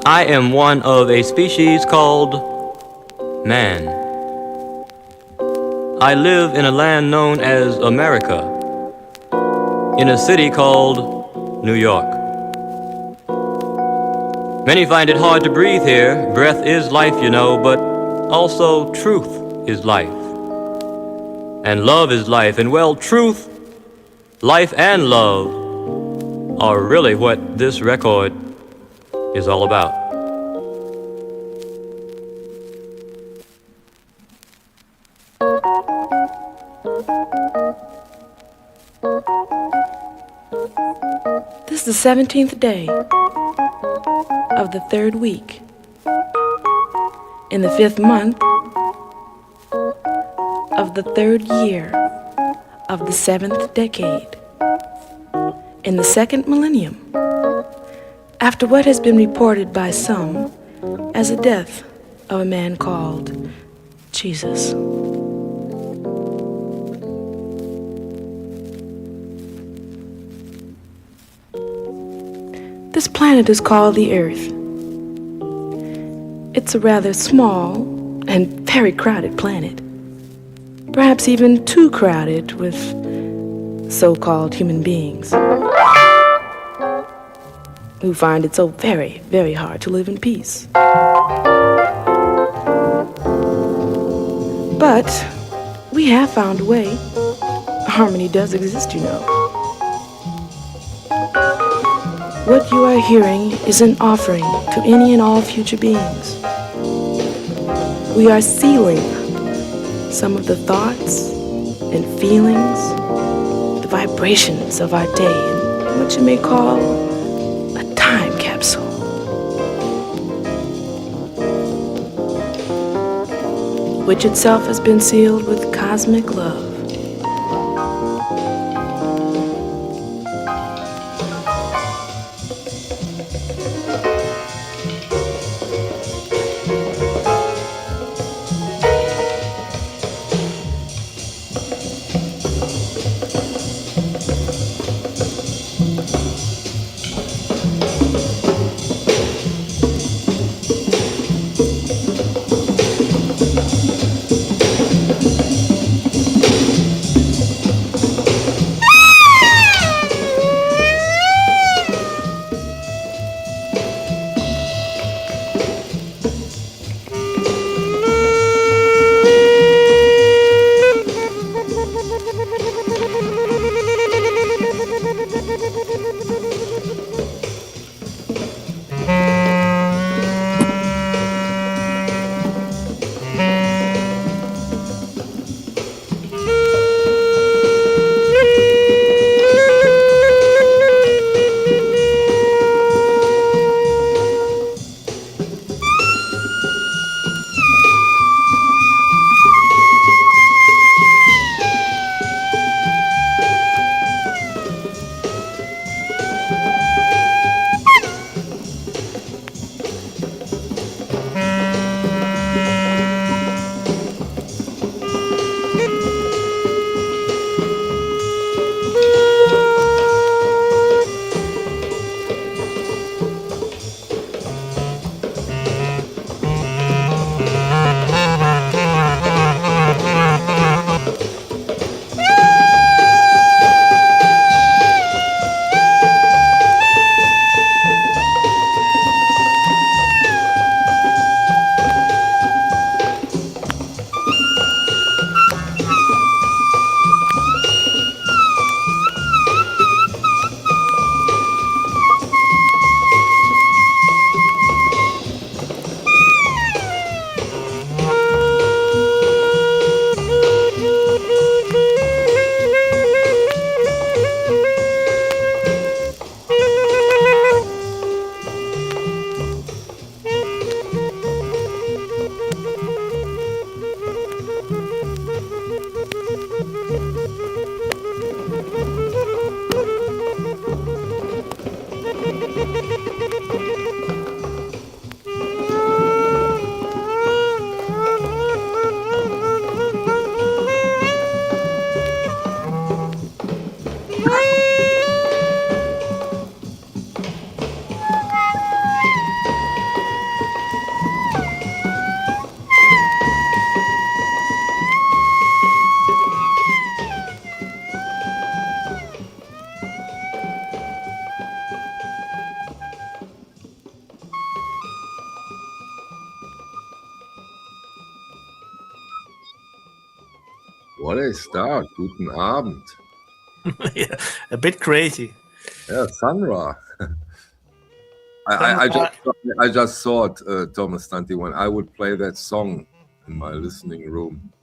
I am one of a species called man. I live in a land known as America, in a city called New York. Many find it hard to breathe here. Breath is life, you know, but also truth is life. And love is life. And well, truth, life, and love are really what this record is all about. This is the 17th day of the 3rd week in the 5th month of the 3rd year of the 7th decade in the 2nd millennium, after what has been reported by some as the death of a man called Jesus. This planet is called the Earth. It's a rather small and very crowded planet, perhaps even too crowded with so-called human beings who find it so very, very hard to live in peace. But we have found a way. Harmony does exist, you know. What you are hearing is an offering to any and all future beings. We are sealing some of the thoughts and feelings, the vibrations of our day in what you may call a time capsule. Which itself has been sealed with cosmic love. What a start. Guten Abend. Yeah, a bit crazy. Yeah, Sandra. I just thought, Thomas Tanti, when I would play that song in my listening room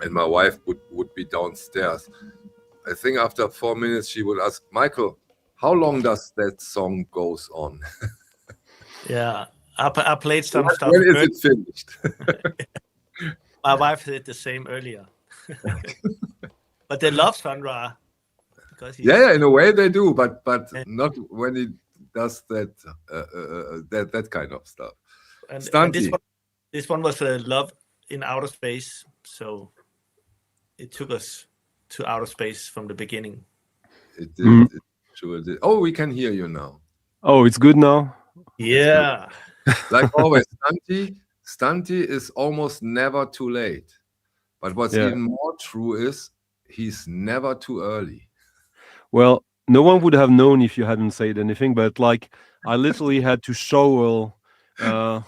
and my wife would be downstairs, I think after 4 minutes she would ask, Michael, how long does that song goes on? Yeah, I played some stuff. When is it finished? My wife did the same earlier. But they love Sandra. Yeah, in a way they do, but not when he does that that kind of stuff. And this one was Love in Outer Space, so it took us to outer space from the beginning. It did. It sure did. Oh, we can hear you now. Oh, it's good now? Yeah. Like always, Stunty is almost never too late. But what's even more true is he's never too early. Well, no one would have known if you hadn't said anything, but like I literally had to shovel 70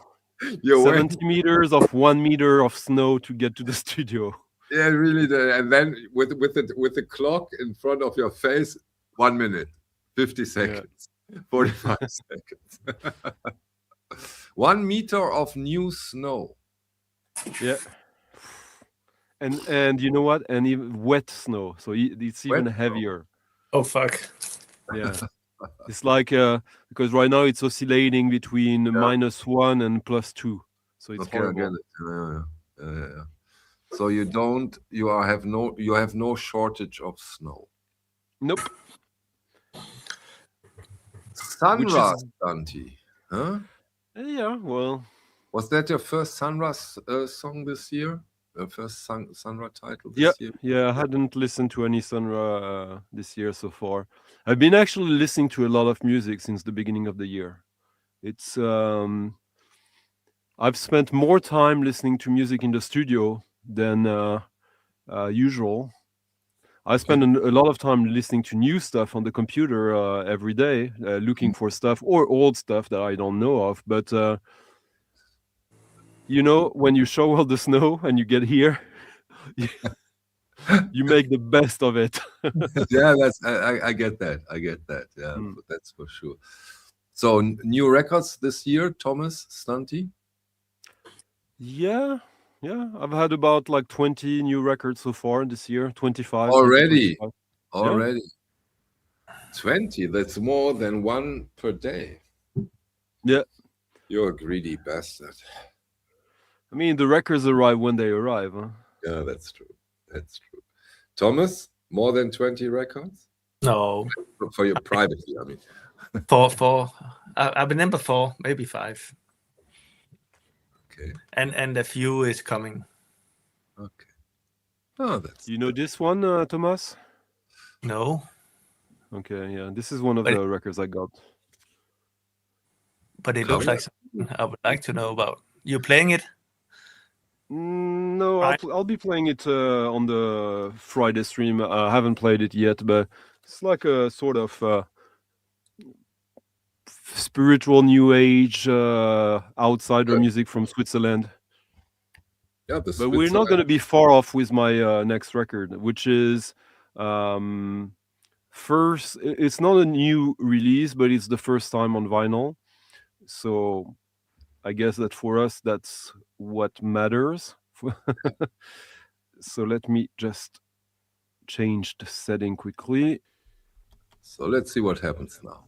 meters of 1 meter of snow to get to the studio. Yeah, really. And then with the clock in front of your face, 1 minute, 50 seconds, 45 seconds. 1 meter of new snow. Yeah. And you know what? And even wet snow. So it's even heavier. Oh, fuck. Yeah. It's like, because right now it's oscillating between -1 and +2. So it's horrible. I get it. Yeah. So you have no shortage of snow. Nope. Sunra Stunty, huh? Yeah, well. Was that your first Sunra song this year? Your first Sunra title this year? Yeah, I hadn't listened to any Sunra this year so far. I've been actually listening to a lot of music since the beginning of the year. It's I've spent more time listening to music in the studio than usual. I spend a lot of time listening to new stuff on the computer every day, looking for stuff or old stuff that I don't know of. But you know, when you shovel the snow and you get here, you make the best of it. Yeah, I get that. Yeah, that's for sure. So new records this year, Thomas Stunty? Yeah. I've had about like 20 new records so far this year. 25 already. 20. That's more than one per day. Yeah. You're a greedy bastard. I mean, the records arrive when they arrive, huh? Yeah, that's true. Thomas, more than 20 records? No. For your privately, I mean. Four. I've been in before, maybe 5. Okay. And a few is coming. Okay. Oh, that's. You know this one, Thomas? No. Okay, yeah. This is one of the records I got. But it looks like something I would like to know about. You playing it? No, I'll be playing it on the Friday stream. I haven't played it yet, but it's like a sort of spiritual new age outsider music from Switzerland. Yeah, but we're not going to be far off with my next record, which is first. It's not a new release, but it's the first time on vinyl. So I guess that for us, that's what matters. So let me just change the setting quickly. So let's see what happens now.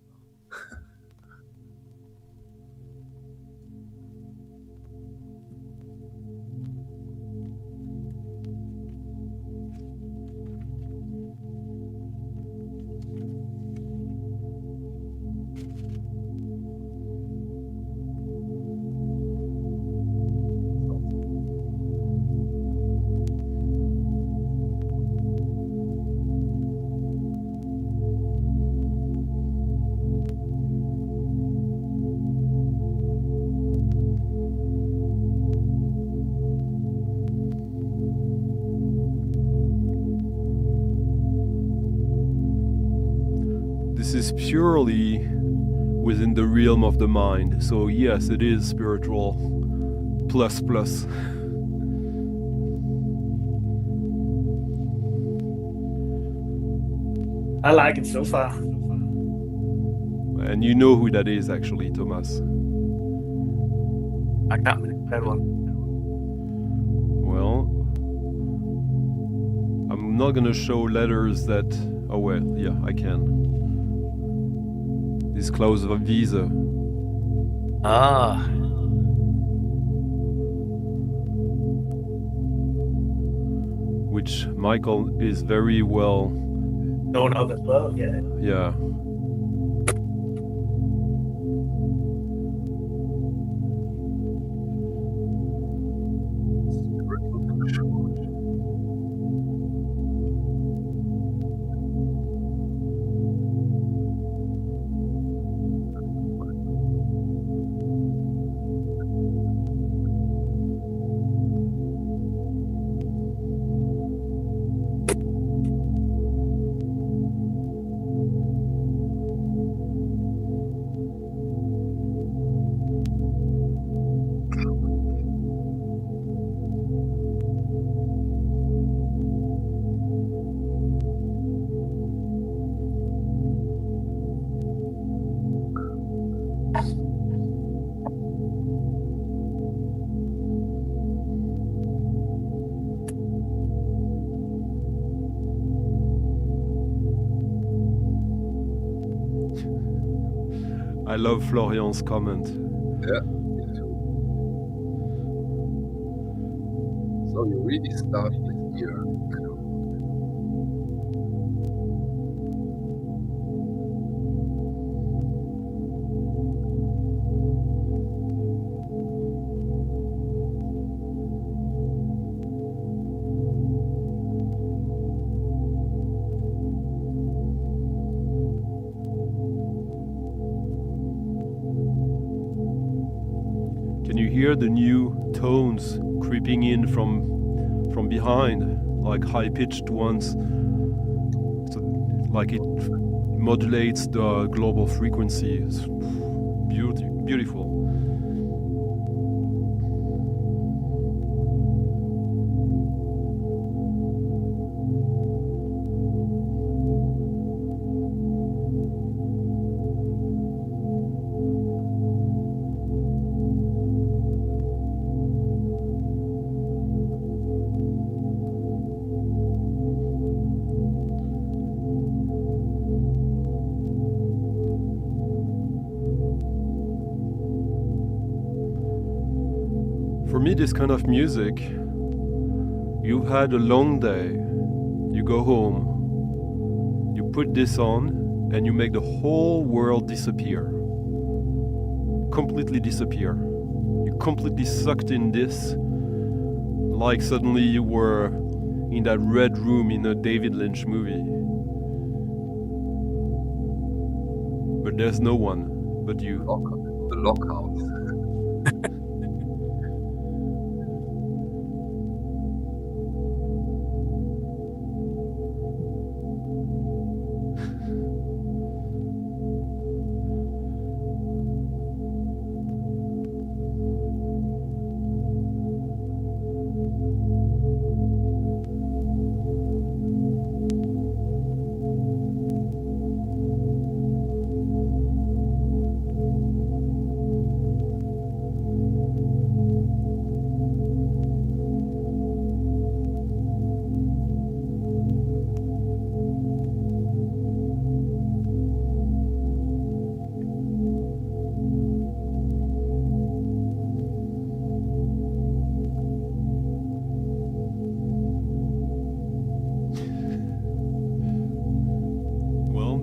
This is purely within the realm of the mind. So yes, it is spiritual plus. I like it so far. And you know who that is, actually, Thomas. I can't believe that one. Well, I'm not gonna show letters that... Oh well, yeah, I can. This Klaus Wiese. Ah. Which Michael is very well known of as well, yeah. Yeah. I love Florian's comment. Yeah, me too. So you really start with here. Can you hear the new tones creeping in from behind, like high-pitched ones? So, like it modulates the global frequency. It's beautiful. For me, this kind of music, you've had a long day, you go home, you put this on, and you make the whole world disappear. Completely disappear. You're completely sucked in this, like suddenly you were in that red room in a David Lynch movie. But there's no one but you. The lockhouse.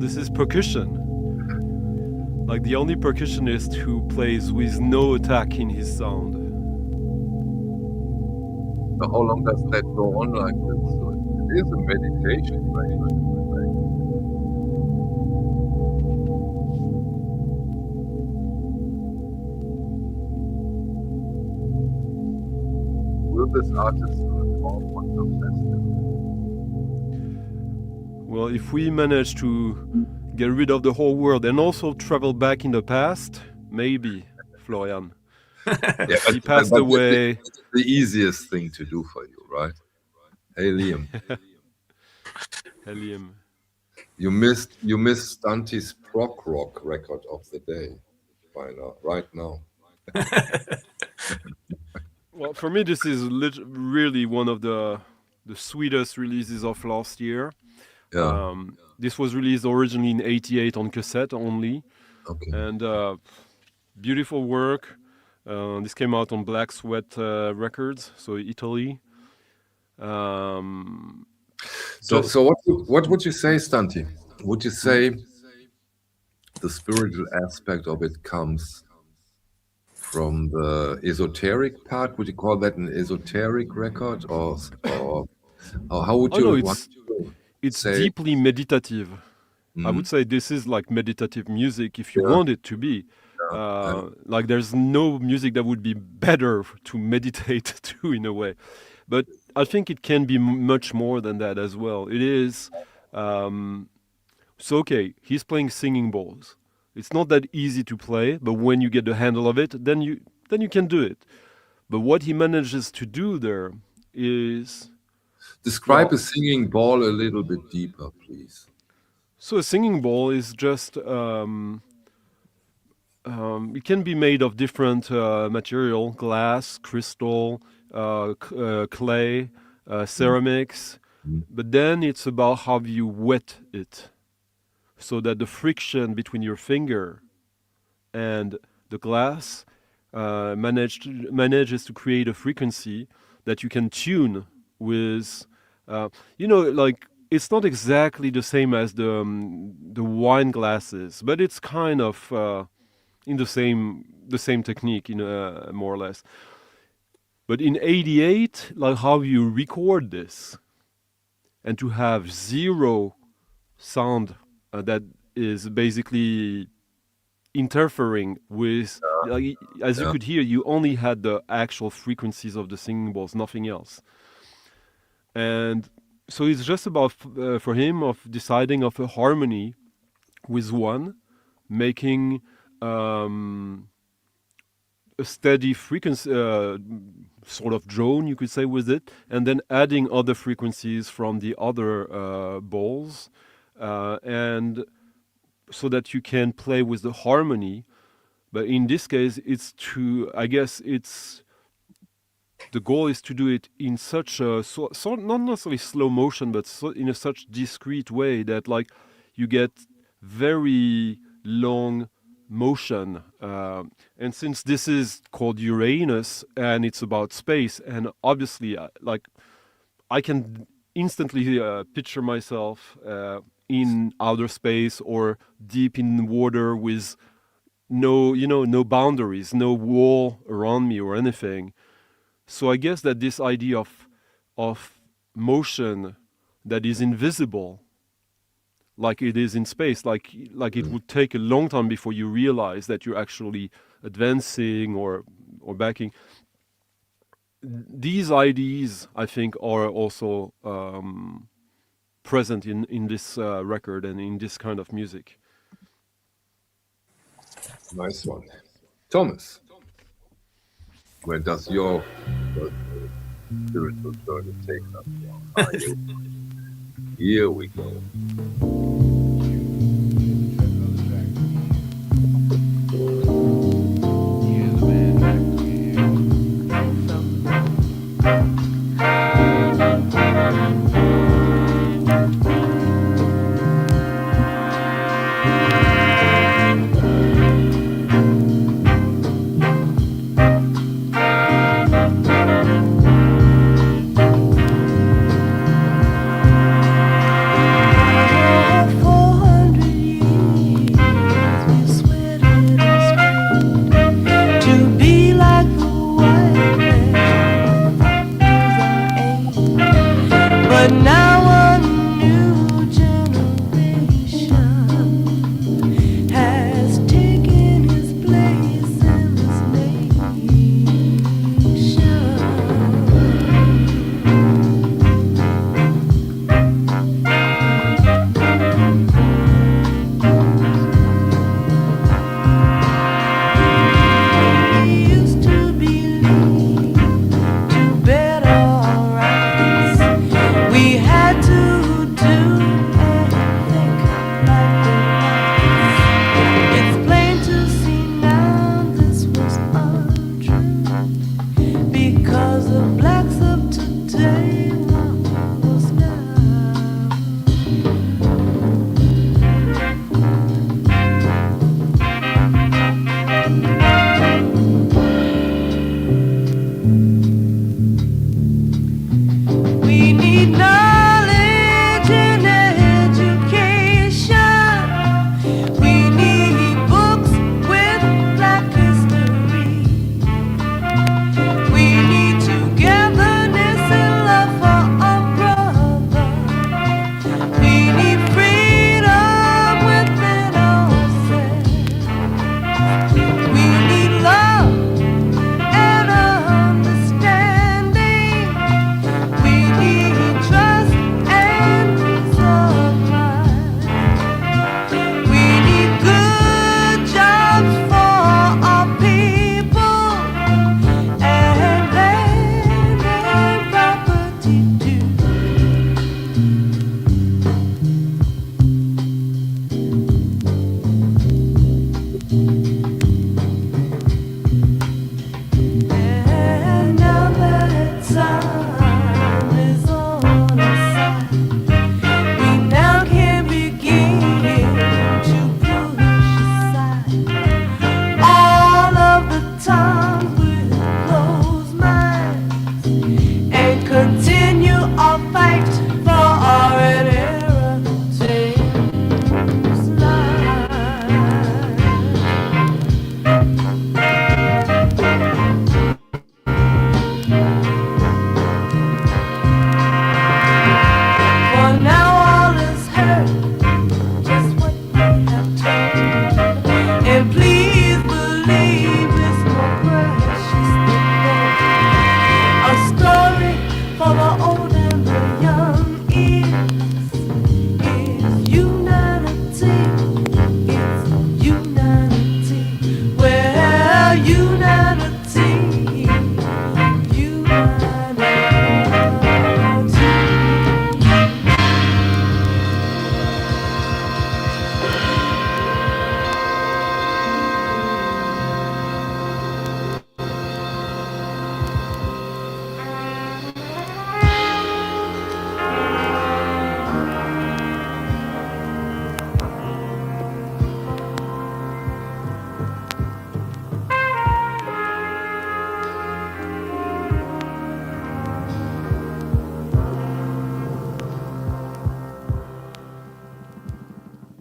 This is percussion. Like the only percussionist who plays with no attack in his sound. So how long does that go on like this? So it is a meditation, right? Will this artist perform on some festival? Well, if we manage to get rid of the whole world and also travel back in the past, maybe, Florian. Yeah, he passed away. It's the easiest thing to do for you, right? Hey, Liam. Hey, Liam. You missed Stunty's prog rock record of the day by now, right now. Well, for me, this is really one of the sweetest releases of last year. Yeah. This was released originally in '88 on cassette only, Okay. and beautiful work. This came out on Black Sweat Records, so Italy. So what would you say, Stunty? Would you say the spiritual aspect of it comes from the esoteric part? Would you call that an esoteric record, or how would you? It's say deeply meditative. I would say this is like meditative music if you want it to be. Like there's no music that would be better to meditate to in a way. But I think it can be much more than that as well. It is, so okay, he's playing singing bowls. It's not that easy to play, but when you get the handle of it, then you can do it. But what he manages to do there is... Describe a singing bowl a little bit deeper, please. So a singing bowl is just... it can be made of different material, glass, crystal, clay, ceramics, but then it's about how you wet it so that the friction between your finger and the glass manages to create a frequency that you can tune with, like it's not exactly the same as the wine glasses, but it's kind of in the same technique, more or less. But in '88, like how you record this, and to have zero sound that is basically interfering with, as you could hear, you only had the actual frequencies of the singing bowls, nothing else. And so it's just about, for him, of deciding of a harmony with one, making a steady frequency, sort of drone, you could say, with it, and then adding other frequencies from the other bowls, and so that you can play with the harmony. But in this case, the goal is to do it in such a not necessarily slow motion, but in a such discrete way that like you get very long motion. And since this is called Uranus and it's about space, and obviously like I can instantly picture myself in outer space or deep in water with no boundaries, no wall around me or anything. So I guess that this idea of motion that is invisible, like it is in space, like it would take a long time before you realize that you're actually advancing or backing. These ideas, I think, are also present in this record and in this kind of music. Nice one. Thomas, where does your spiritual journey take us? Here we go. For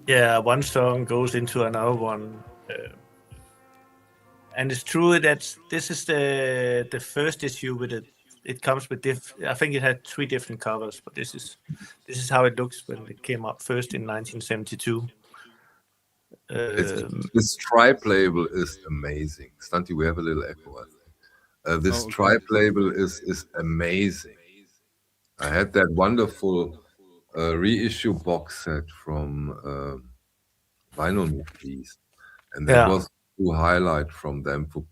Yeah, one song goes into another one. And it's true that this is the first issue with it. It comes with I think it had 3 different covers, but this is how it looks when it came up first in 1972. This Tribe label is amazing. Stunty, we have a little echo, I think. This Tribe label is amazing. I had that wonderful reissue box set from Vinyl Movies, and that was to highlight from them for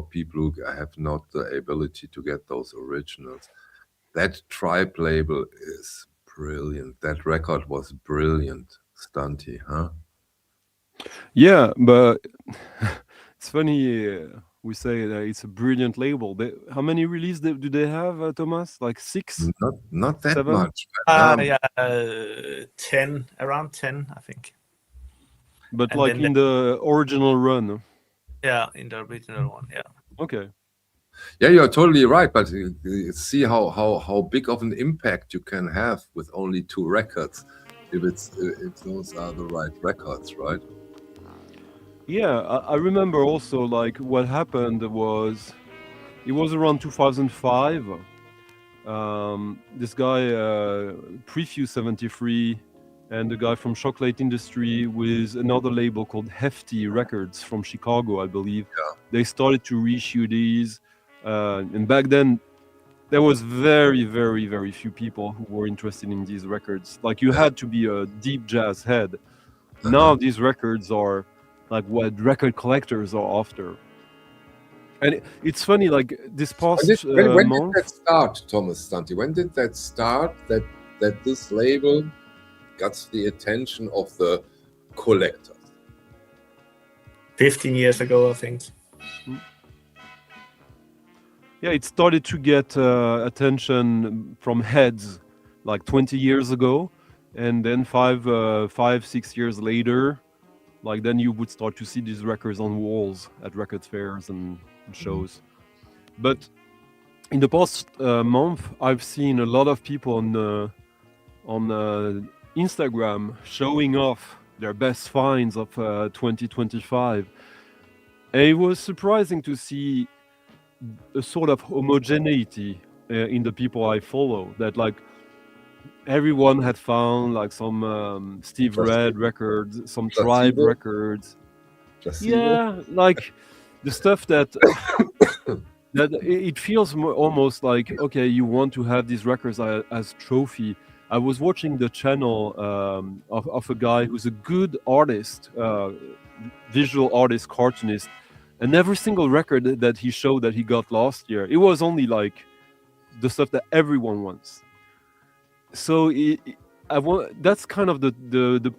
people who have not the ability to get those originals. That Tribe label is brilliant. That record was brilliant, Stunty, huh? Yeah, but it's funny we say that it's a brilliant label. How many releases do they have, Thomas? Like 6? Not that 7? much. Yeah, 10, around 10, I think. But and like in the original run? Yeah, in the original one, yeah. Okay. Yeah, you're totally right. But see how big of an impact you can have with only 2 records, if those are the right records, right? Yeah, I remember also like what happened was, it was around 2005. This guy, Preview 73, and the guy from Chocolate Industry with another label called Hefty Records from Chicago, I believe. Yeah. They started to reissue these. And back then, there was very, very, very few people who were interested in these records. Like you had to be a deep jazz head. Now these records are like what record collectors are after. And it's funny, like this past when month. did that start, Thomas Stunty? When did that start? That this label got the attention of the collectors? 15 years ago, I think. Yeah, it started to get attention from heads like 20 years ago, and then 5-6 years later, like then you would start to see these records on walls at record fairs and shows. But in the past month, I've seen a lot of people on Instagram showing off their best finds of 2025, and it was surprising to see a sort of homogeneity in the people I follow. That like everyone had found like some Steve Red records, some Tribe records. Yeah, like the stuff that that it feels almost like, okay, you want to have these records as trophy. I was watching the channel of a guy who's a good artist, visual artist, cartoonist, and every single record that he showed that he got last year, it was only like the stuff that everyone wants. So that's kind of the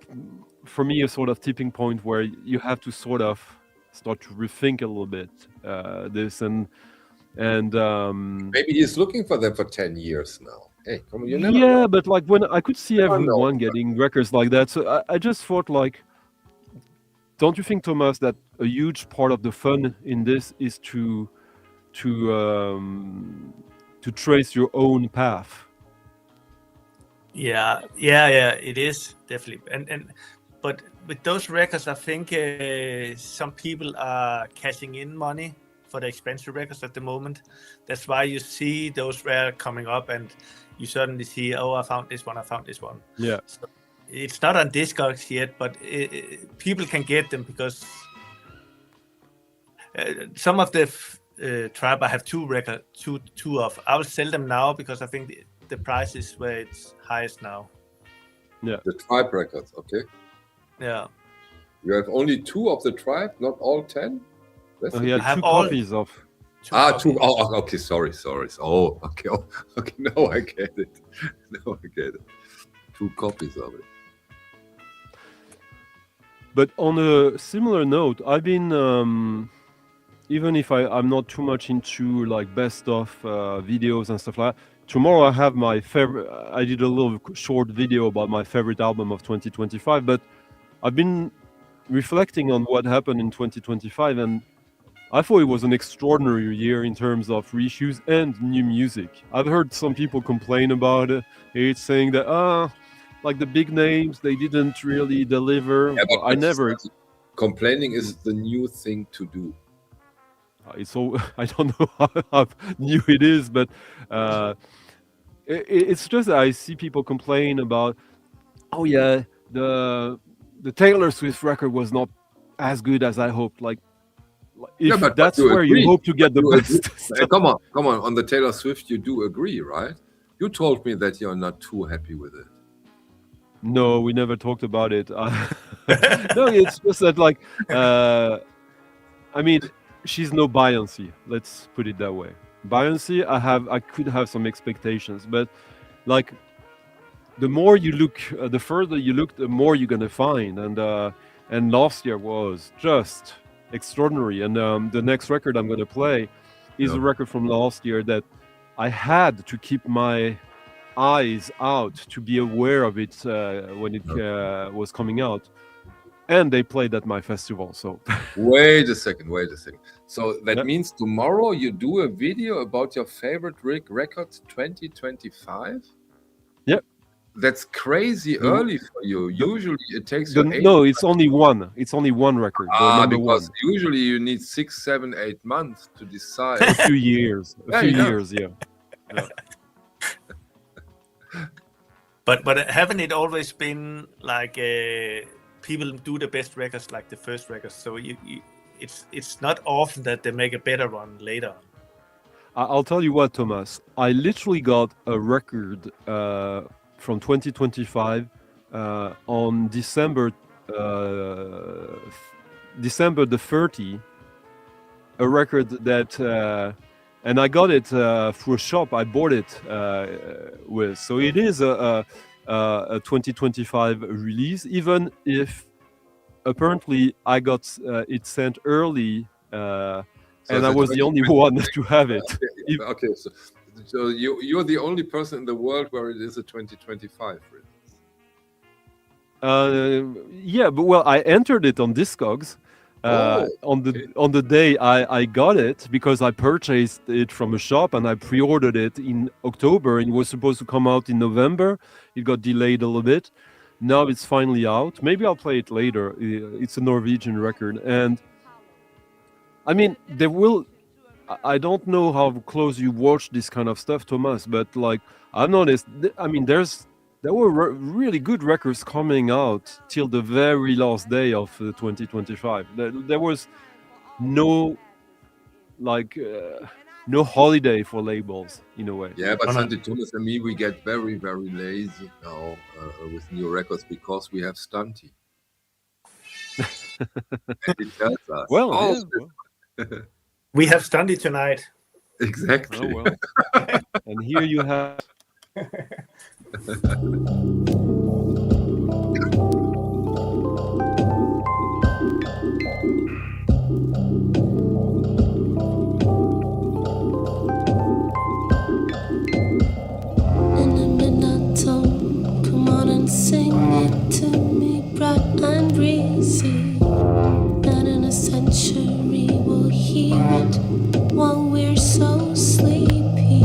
for me a sort of tipping point where you have to sort of start to rethink a little bit this and maybe he's looking for them for 10 years now. Hey, come on, you never know. But like when I could see everyone getting records like that, so I just thought like, don't you think, Thomas, that a huge part of the fun in this is to trace your own path? Yeah, it is definitely. But with those records, I think some people are cashing in money for the expensive records at the moment. That's why you see those rare coming up, and you suddenly see, oh, I found this one. Yeah. So it's not on Discogs yet, but people can get them because some of the Tribe I have two of. I will sell them now because I think the price is where it's highest now. Yeah. The Tribe records, okay. Yeah. You have only 2 of the Tribe, not all 10? He had 2 copies of. 2 copies. Oh, okay, sorry. Oh, okay, now I get it. 2 copies of it. But on a similar note, I've been, even if I'm not too much into like best of videos and stuff like that, tomorrow I have my favorite. I did a little short video about my favorite album of 2025, but I've been reflecting on what happened in 2025, and I thought it was an extraordinary year in terms of reissues and new music. I've heard some people complain about it, saying that like the big names, they didn't really deliver. Yeah, Well, I never. Complaining is the new thing to do. It's so I don't know how new it is, but it's just that I see people complain about, oh yeah, the Taylor Swift record was not as good as I hoped. Like if but that's you where agree. you hope to get the You best agree. stuff. Come on. On the Taylor Swift, you do agree, right? You told me that you're not too happy with it. No, we never talked about it. No, it's just that, like, I mean, she's no Beyoncé. Let's put it that way. Beyoncé, I could have some expectations, but like, the more you look, the further you look, the more you're gonna find. And last year was just extraordinary. And the next record I'm gonna play is a record from last year that I had to keep my eyes out to be aware of it when it was coming out, and they played at my festival. So Wait a second. So that means tomorrow you do a video about your favorite record 2025? Yep. That's crazy early for you. Usually it takes no, it's only one. It's only one record. Because usually you need 6, 7, 8 months to decide. A few years. Yeah. But haven't it always been like people do the best records like the first records? So it's not often that they make a better one later. I'll tell you what, Thomas. I literally got a record from 2025 on December the 30th. A record that. And I got it through a shop I bought it with. So it is a 2025 release, even if apparently I got it sent early, and I was the only one to have it. Okay, so you're the only person in the world where it is a 2025 release. Yeah, but well, I entered it on Discogs. On the day I got it, because I purchased it from a shop and I pre-ordered it in October, and it was supposed to come out in November. It got delayed a little bit. Now it's finally out. Maybe I'll play it later. It's a Norwegian record, and I mean, I don't know how close you watch this kind of stuff, Thomas, but like, I've noticed, I mean, there were really good records coming out till the very last day of 2025. There was no no holiday for labels in a way. Yeah, but Santi Thomas and me, we get very, very lazy now with new records because we have Stunty. And he tells us. Well, we have Stunty tonight. Exactly. Oh, well. And here you have. In a midnight tone, come on and sing it to me, bright and breezy. And in a century we'll hear it while we're so sleepy.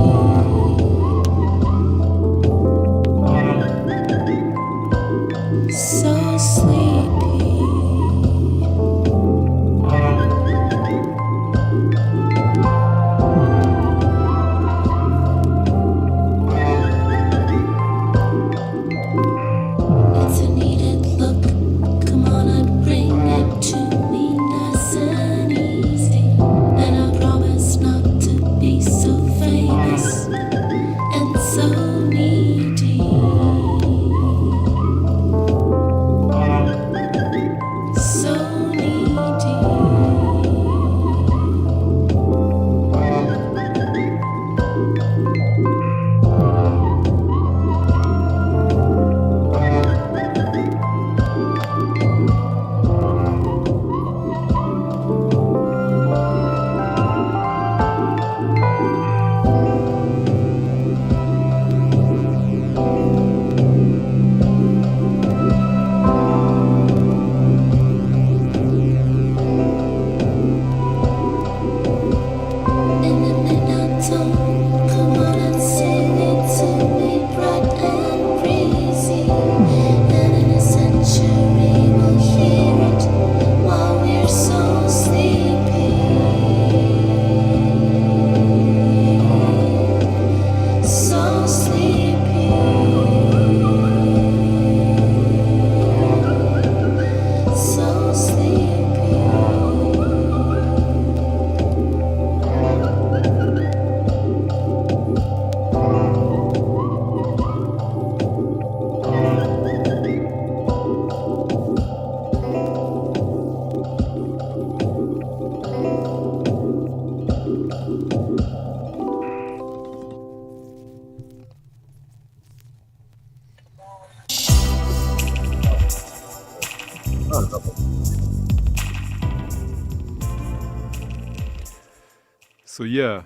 So yeah,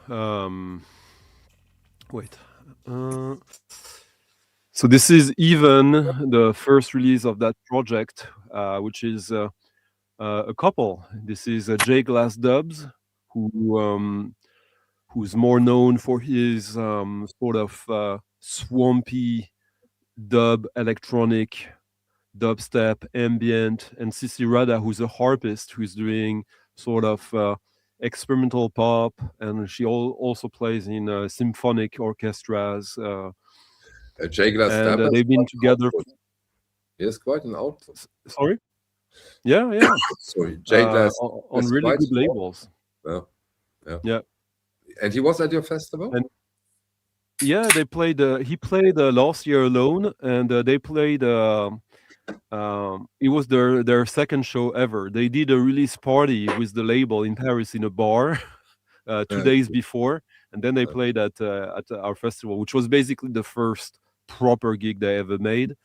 wait. So this is even the first release of that project, which is a couple. This is J Glass Dubs, who's more known for his sort of swampy dub electronic, dubstep, ambient, and Sissi Rada, who's a harpist who's doing sort of experimental pop, and she also plays in symphonic orchestras. J Glass And Dubs they've been together. He has quite an output. Sorry? Yeah. Sorry, J Glass on has really quite good an labels. Yeah. And he was at your festival? And yeah, they played. He played last year alone, and they played. It was their second show ever. They did a release party with the label in Paris in a bar 2 days before, and then they played at our festival, which was basically the first proper gig they ever made.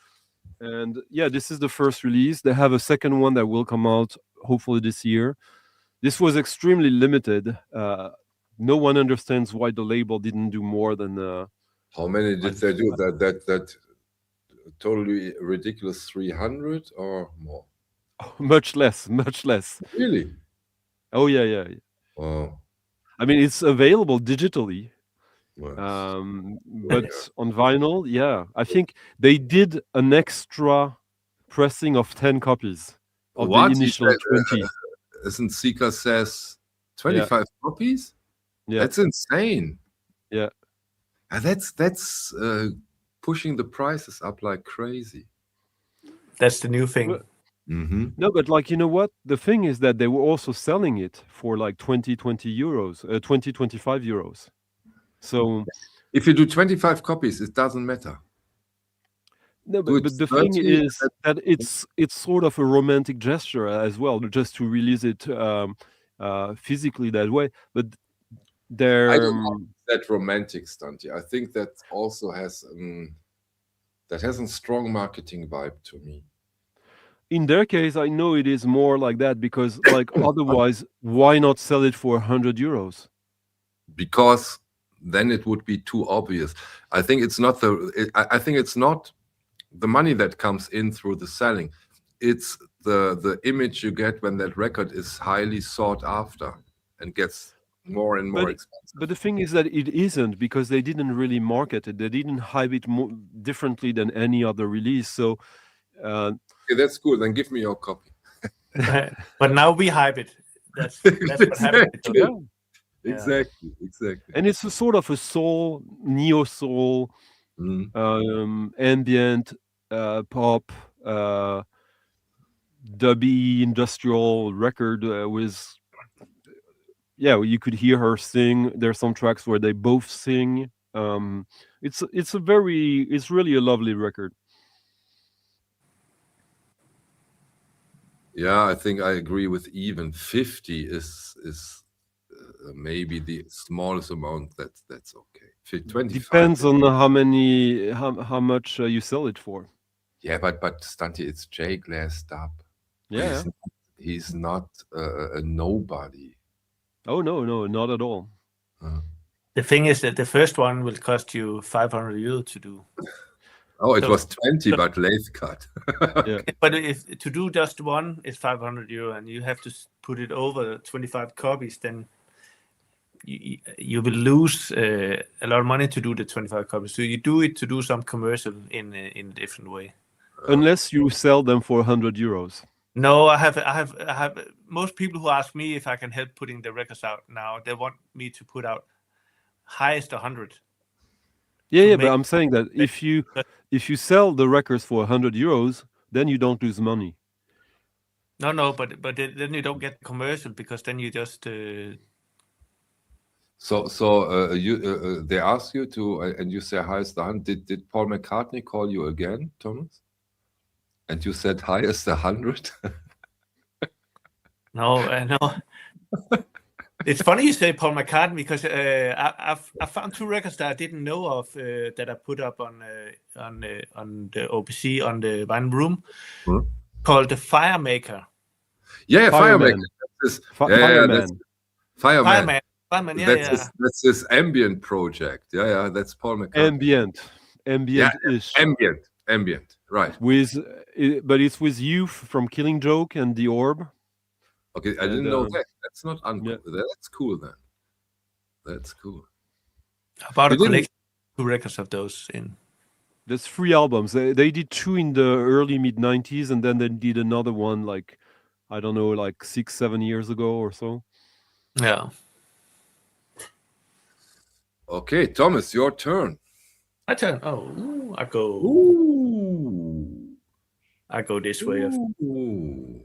And yeah, this is the first release. They have a second one that will come out hopefully this year. This was extremely limited. No one understands why the label didn't do more than. How many did they do? That totally ridiculous 300 or more? Much less. Really? Oh yeah. Wow. I mean, it's available digitally, Well, but on vinyl, yeah. I think they did an extra pressing of 10 copies of the initial 20. Isn't Seeker says 25 copies? Yeah. That's insane. Yeah. And that's pushing the prices up like crazy. That's the new thing. Mm-hmm. No, but like, you know what? The thing is that they were also selling it for like 20 euros, 25 euros. So if you do 25 copies, it doesn't matter. No, but the thing is that it's sort of a romantic gesture as well, just to release it physically that way. But I don't know that romantic stunt. I think that also has a strong marketing vibe to me. In their case, I know it is more like that because, like, otherwise, why not sell it for 100 euros? Because then it would be too obvious. I think it's not the money that comes in through the selling. It's the image you get when that record is highly sought after and gets more and more expensive. But the thing is that it isn't, because they didn't really market it. They didn't hype it more differently than any other release. So okay, that's cool. Then give me your copy. But now we hype it. That's what happened. Exactly. And it's a sort of a soul, neo-soul, ambient, pop, dubby, industrial record with, you could hear her sing. There's some tracks where they both sing. It's really a lovely record. Yeah, I think I agree with even 50 is maybe the smallest amount that's okay. 25 depends on how much you sell it for. Yeah, but Stunty, it's J Glass Dub. Yeah, he's not a nobody. Oh no, not at all. The thing is that the first one will cost you 500 euro to do. Oh, it was 20, but lathe cut. Yeah. But if to do just one is 500 euro, and you have to put it over 25 copies, then you will lose a lot of money to do the 25 copies. So you do it to do some commercial in a different way. Unless you sell them for 100 euros. No, I have most people who ask me if I can help putting the records out now, they want me to put out highest 100. Yeah, but I'm saying that if you sell the records for 100 euros, then you don't lose money. No, but then you don't get commercial, because then you just. So they ask you to, and you say highest 100. Did Paul McCartney call you again, Thomas? And you said highest 100? No. It's funny you say Paul McCartney, because I found two records that I didn't know of that I put up on the OPC on the Wine Room, called the Firemaker. Yeah, Firemaker. Fireman. Fireman. Simon, yeah, That's yeah. that's his ambient project. Yeah, that's Paul McCartney. Ambient-ish. Ambient, right. But it's with Youth from Killing Joke and The Orb. Okay, I And, didn't know that. That's not yeah. uncool. That's cool then. That's cool. About You a didn't- collection, 2 records of those in. There's 3 albums. They did 2 in the early mid-90s, and then they did another one like, I don't know, like 6-7 years ago or so. Yeah. Okay, Thomas, your turn. My turn. Oh, I go. Ooh. I go this way. Ooh.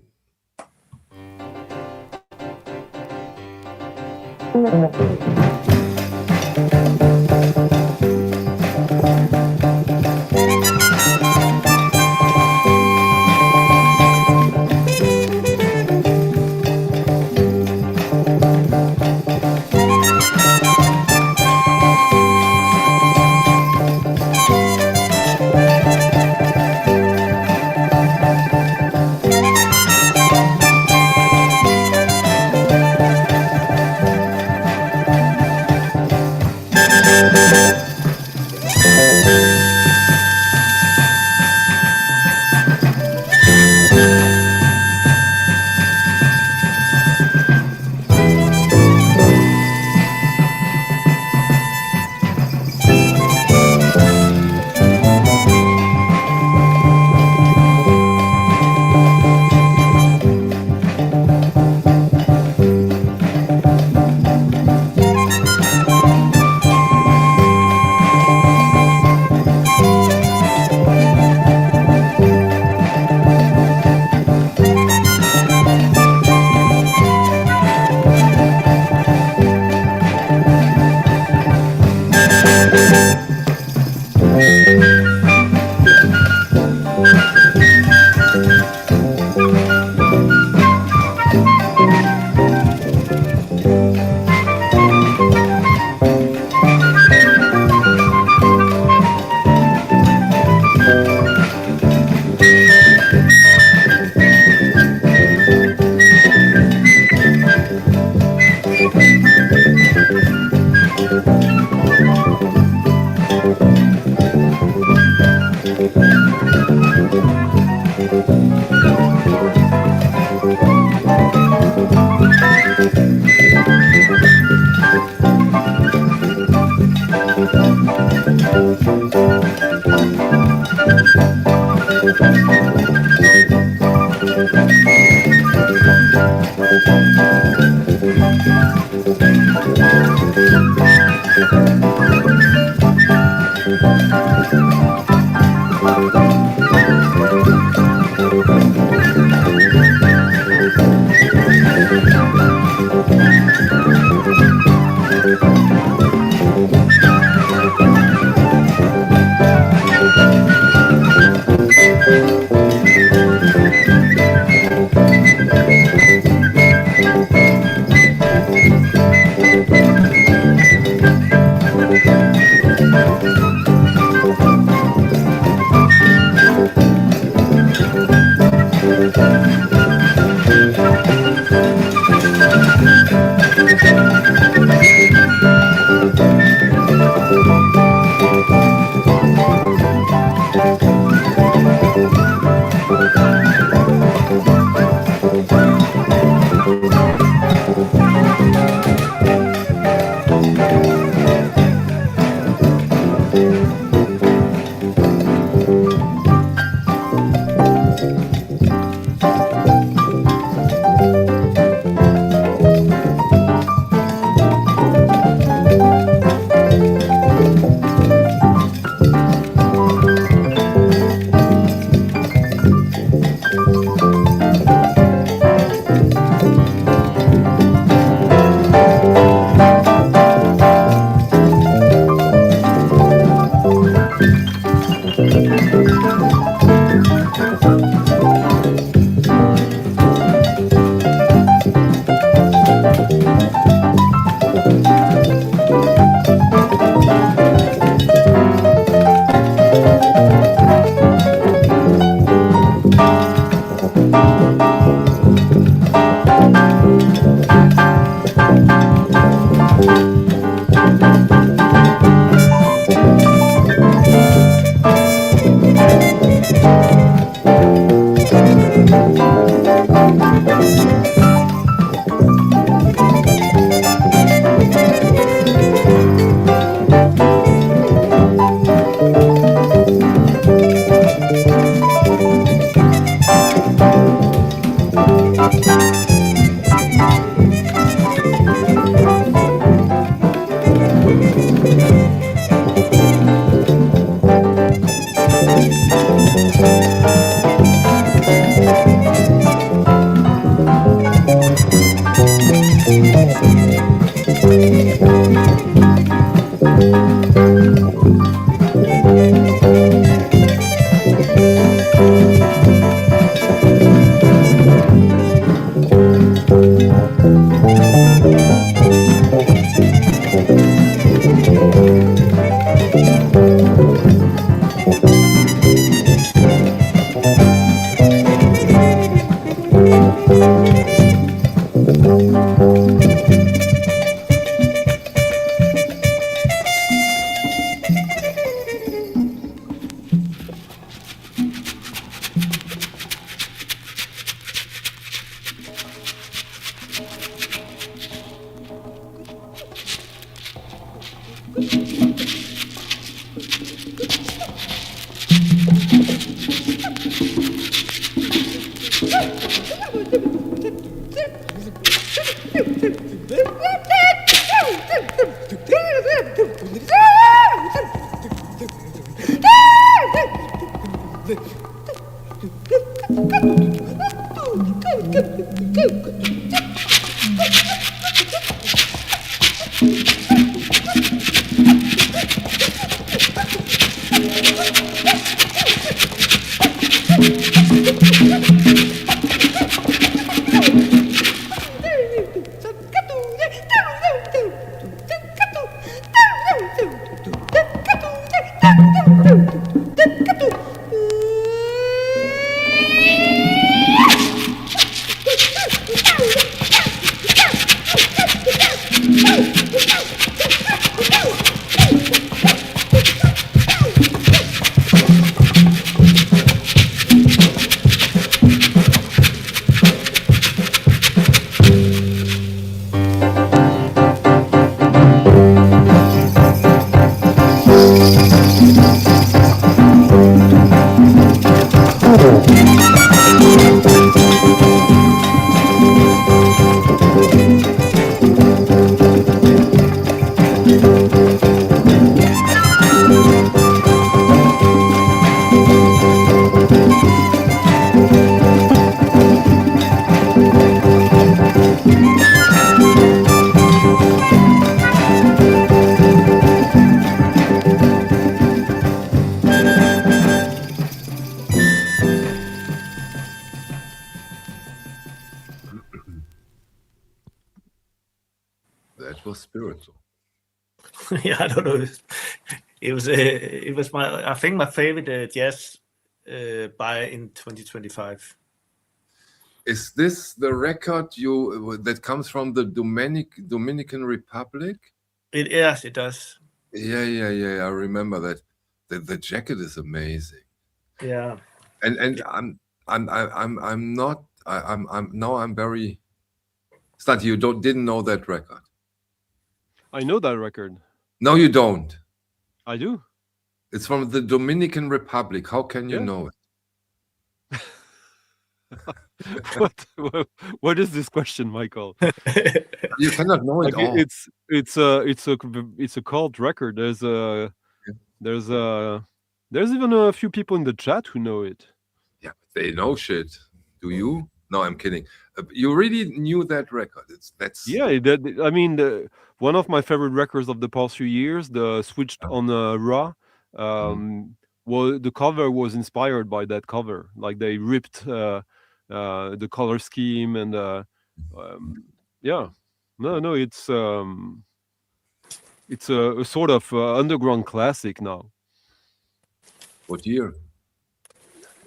That was spiritual. Yeah, I don't know. It was I think my favorite jazz by in 2025. Is this the record that comes from the Dominican Republic? Yes, it does. Yeah. I remember that. The jacket is amazing. Yeah. And I'm very. Stan, you didn't know that record. I know that record. No, you don't. I do. It's from the Dominican Republic. How can you know it? What is this question, Michael? You cannot know it all. It's a cult record. There's even a few people in the chat who know it. Yeah, they know shit. Do you? No, I'm kidding. You really knew that record. One of my favorite records of the past few years, the Switched on Raw. Well, the cover was inspired by that cover. Like they ripped the color scheme and it's a sort of underground classic now. What year?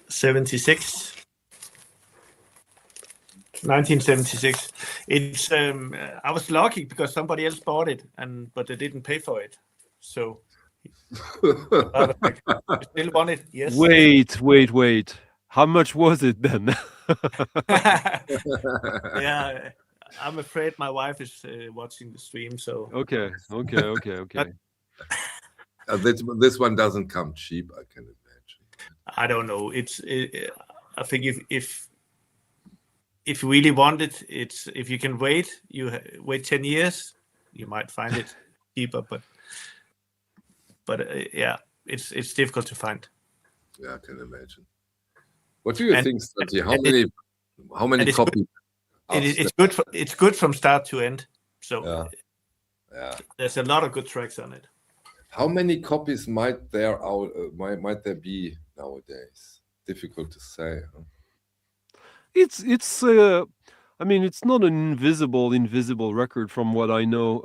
76. 1976. It's I was lucky because somebody else bought it, but they didn't pay for it. So I was like, you still want it? Yes. Wait. How much was it then? Yeah, I'm afraid my wife is watching the stream. So okay. This one doesn't come cheap, I can imagine. I don't know. I think if you really want it, if you can wait 10 years, you might find it cheaper. But yeah, it's difficult to find. Yeah, I can imagine. What do you think, Stati? How many copies? It's good from start to end. So Yeah. There's a lot of good tracks on it. How many copies might there be nowadays? Difficult to say. Huh? It's I mean, it's not an invisible record from what I know.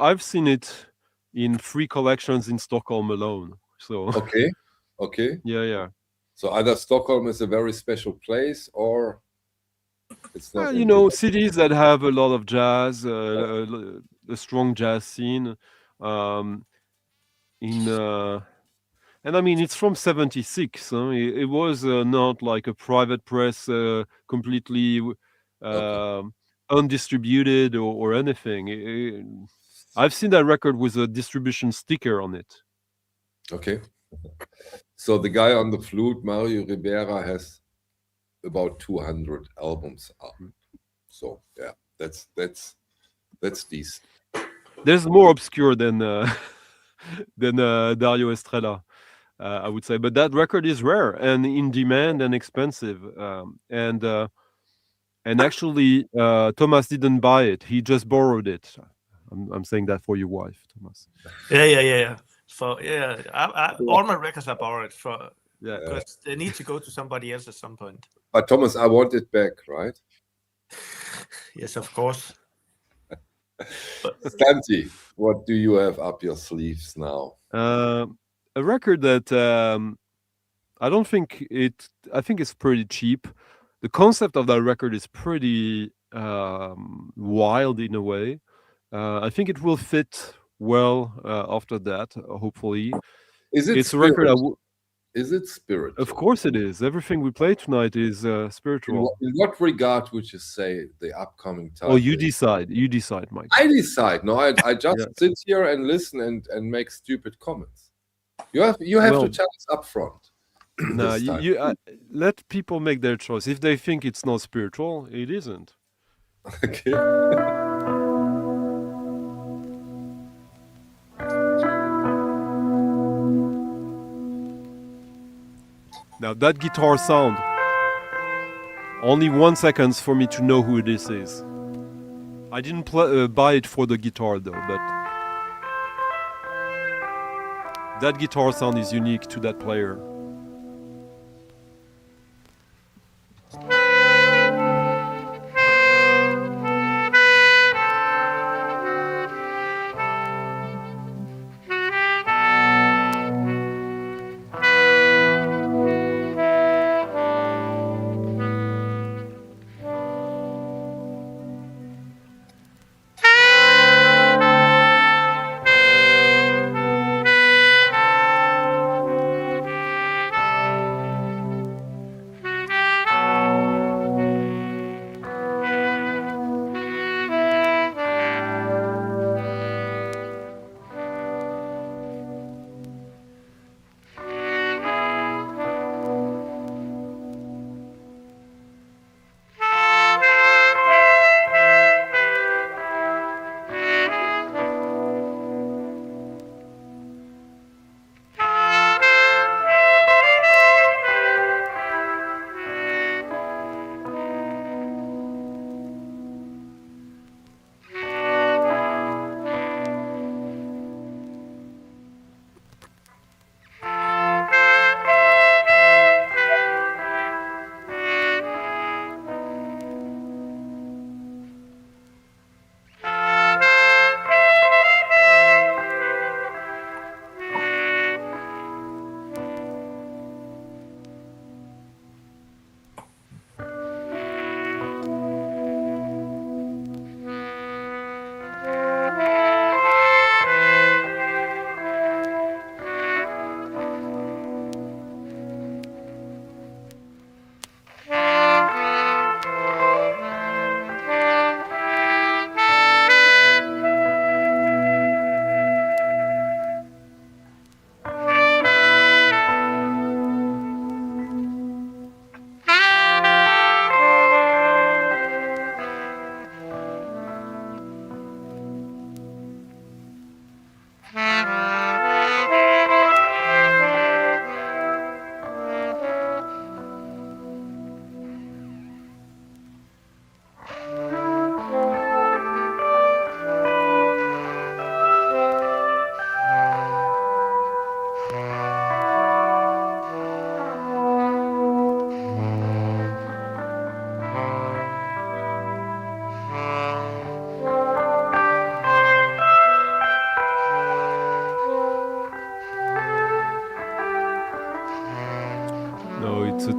I've seen it in 3 collections in Stockholm alone. So Okay. Okay. yeah. So either Stockholm is a very special place, or it's not. You know, cities that have a lot of jazz, a strong jazz scene, and I mean, it's from '76. It was not like a private press, completely Okay. undistributed or anything. I've seen that record with a distribution sticker on it. Okay. So the guy on the flute, Mario Rivera, has about 200 albums up. So yeah, that's decent. There's more obscure than than Dario Estrella, I would say. But that record is rare and in demand and expensive. And actually, Thomas didn't buy it. He just borrowed it. I'm saying that for your wife, Thomas. Yeah. So all my records are borrowed Yeah. because they need to go to somebody else at some point. But Thomas, I want it back, right? Yes, of course. Stanti, what do you have up your sleeves now? A record that I don't think it. I think it's pretty cheap. The concept of that record is pretty wild in a way. I think it will fit well after that. Hopefully, Is it it's a record. Is it spiritual? Of course, it is. Everything we play tonight is spiritual. In what regard would you say the upcoming title? Oh, you decide. You decide, Mike. I decide. No, I just sit here and listen and make stupid comments. You have to tell us up front. No, you let people make their choice. If they think it's not spiritual, it isn't. Okay. Now that guitar sound, only 1 second for me to know who this is. I didn't buy it for the guitar though, but that guitar sound is unique to that player.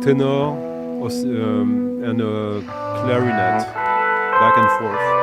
tenor, and a clarinet, back and forth.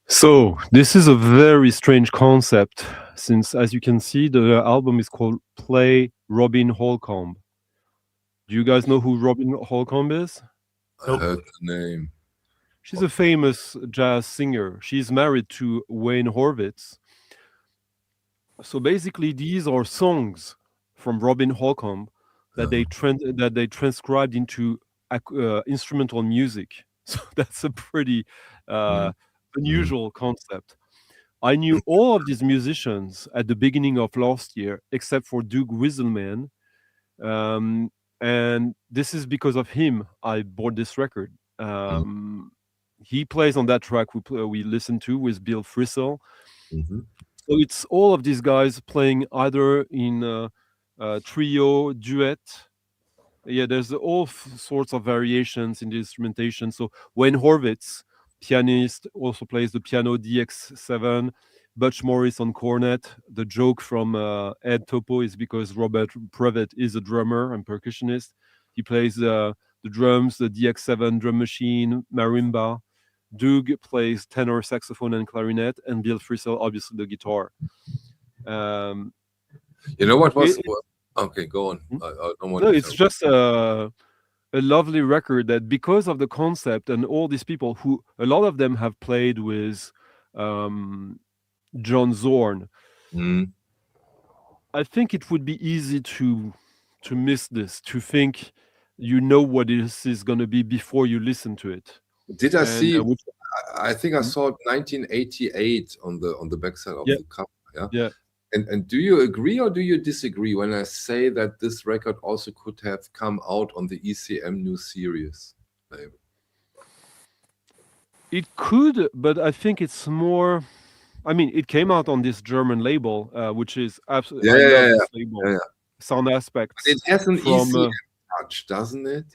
So this is a very strange concept, since, as you can see, the album is called Play Robin Holcomb. Do you guys know who Robin Holcomb is? I heard the name. She's a famous jazz singer. She's married to Wayne Horvitz. So basically, these are songs from Robin Holcomb that they transcribed into instrumental music. So that's a pretty unusual concept. I knew all of these musicians at the beginning of last year, except for Doug Wieselman. And this is because of him I bought this record. He plays on that track we listened to with Bill Frisell. So it's all of these guys playing either in trio, duet. Yeah, there's all sorts of variations in the instrumentation. So Wayne Horvitz, pianist, also plays the piano DX7. Butch Morris on cornet. The joke from Ed Topo is because Robert Previtt is a drummer and percussionist. He plays the drums, the DX7 drum machine, marimba. Doug plays tenor saxophone and clarinet, and Bill Frisell, obviously, the guitar. You know what was... Okay, go on. I don't want no, it's just a lovely record that, because of the concept and all these people who, a lot of them have played with John Zorn. I think it would be easy to miss this, to think you know what this is going to be before you listen to it. Did I see? I think I saw 1988 on the backside of the cover. Yeah. And do you agree or do you disagree when I say that this record also could have come out on the ECM new series label? It could, but I think it's more... I mean, it came out on this German label, which is absolutely... I love this label. Sound Aspects. It has an ECM touch, doesn't it?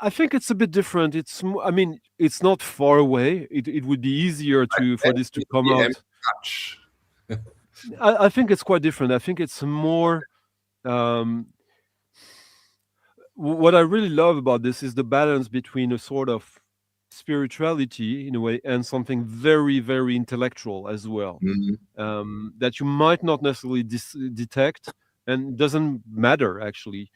I think it's a bit different. I mean, it's not far away. It would be easier for this to come out. Touch. I think it's quite different. I think it's more... what I really love about this is the balance between a sort of spirituality, in a way, and something very, very intellectual as well, that you might not necessarily detect, and doesn't matter, actually.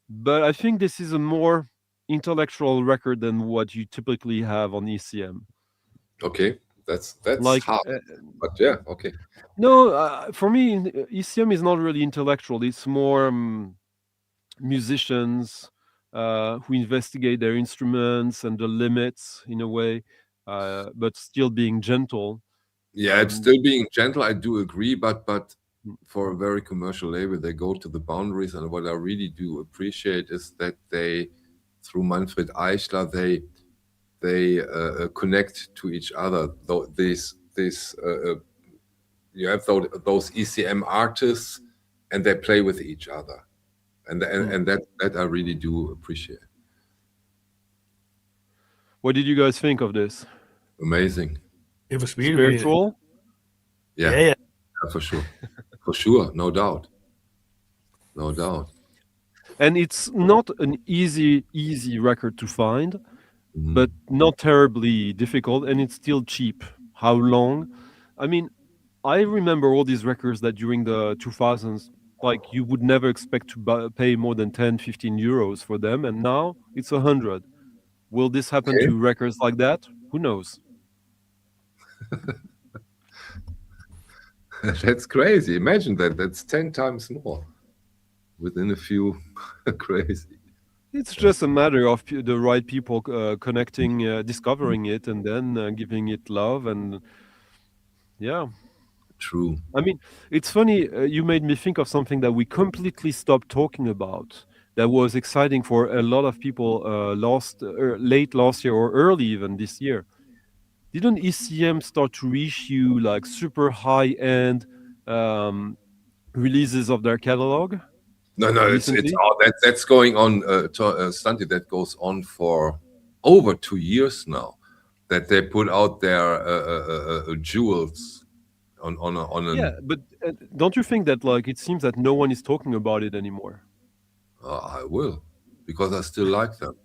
But I think this is a more intellectual record than what you typically have on ECM. Okay, that's like, hard, but yeah, okay. No, for me, ECM is not really intellectual. It's more musicians who investigate their instruments and the limits, in a way, but still being gentle. Yeah, it's still being gentle. I do agree, but for a very commercial label, they go to the boundaries. And what I really do appreciate is that they, through Manfred Eichler, they connect to each other. Though you have those ECM artists, and they play with each other, and that I really do appreciate. What did you guys think of this? Amazing. It was really, really Spiritual? yeah. For sure, no doubt. And it's not an easy record to find, but not terribly difficult, and it's still cheap. How long? I mean, I remember all these records that during the 2000s, like you would never expect to pay more than 10, 15 euros for them, and now it's 100. Will this happen to records like that? Who knows? That's crazy. Imagine that. That's 10 times more within a few. Crazy. It's just a matter of the right people connecting, discovering it, and then giving it love. And yeah. True. I mean, it's funny. You made me think of something that we completely stopped talking about. That was exciting for a lot of people late last year or early even this year. Didn't ECM start to reissue like super high-end releases of their catalog? No, it's that's going on, Santi. That goes on for over 2 years now. That they put out their jewels on a. Yeah, but don't you think that like it seems that no one is talking about it anymore? I will, because I still like them.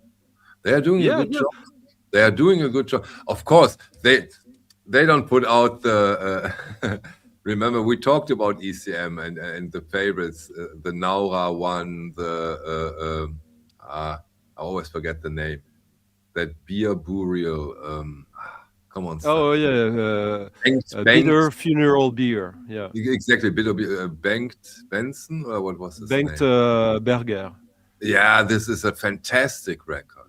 They are doing a good job. They are doing a good job. Of course, they don't put out the. Remember, we talked about ECM and the favorites, the Naura one, I always forget the name. That beer burial. Come on. Oh yeah, bitter funeral beer. Yeah, exactly. Bitter beer. Benson, or what was his name? Berger. Yeah, this is a fantastic record.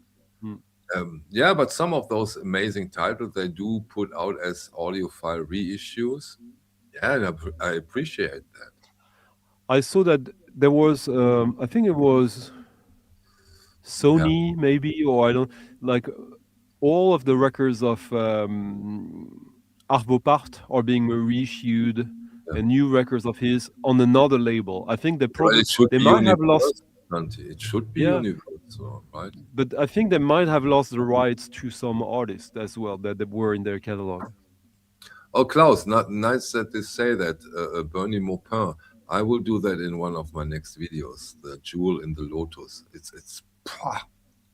Yeah, but some of those amazing titles they do put out as audiophile reissues. Yeah, and I appreciate that. I saw that there was, I think it was Sony, maybe, or I don't like. All of the records of Arvo Part are being reissued, and new records of his on another label. I think they probably might have lost. It should be universal, right? But I think they might have lost the rights to some artists as well that were in their catalog. Oh, Klaus, nice that they say that. Bernie Maupin, I will do that in one of my next videos. The Jewel in the Lotus. It's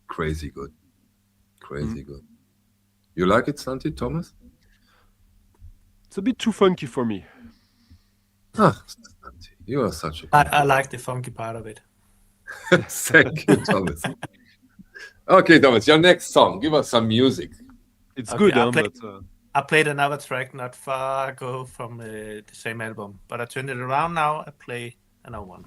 crazy good. Crazy good. You like it, Santi, Thomas? It's a bit too funky for me. Santi, you are such a... I like the funky part of it. Thank you, Thomas. Okay, Thomas, your next song. Give us some music. It's good, I played another track not far ago from the same album, but I turned it around now. I play another one.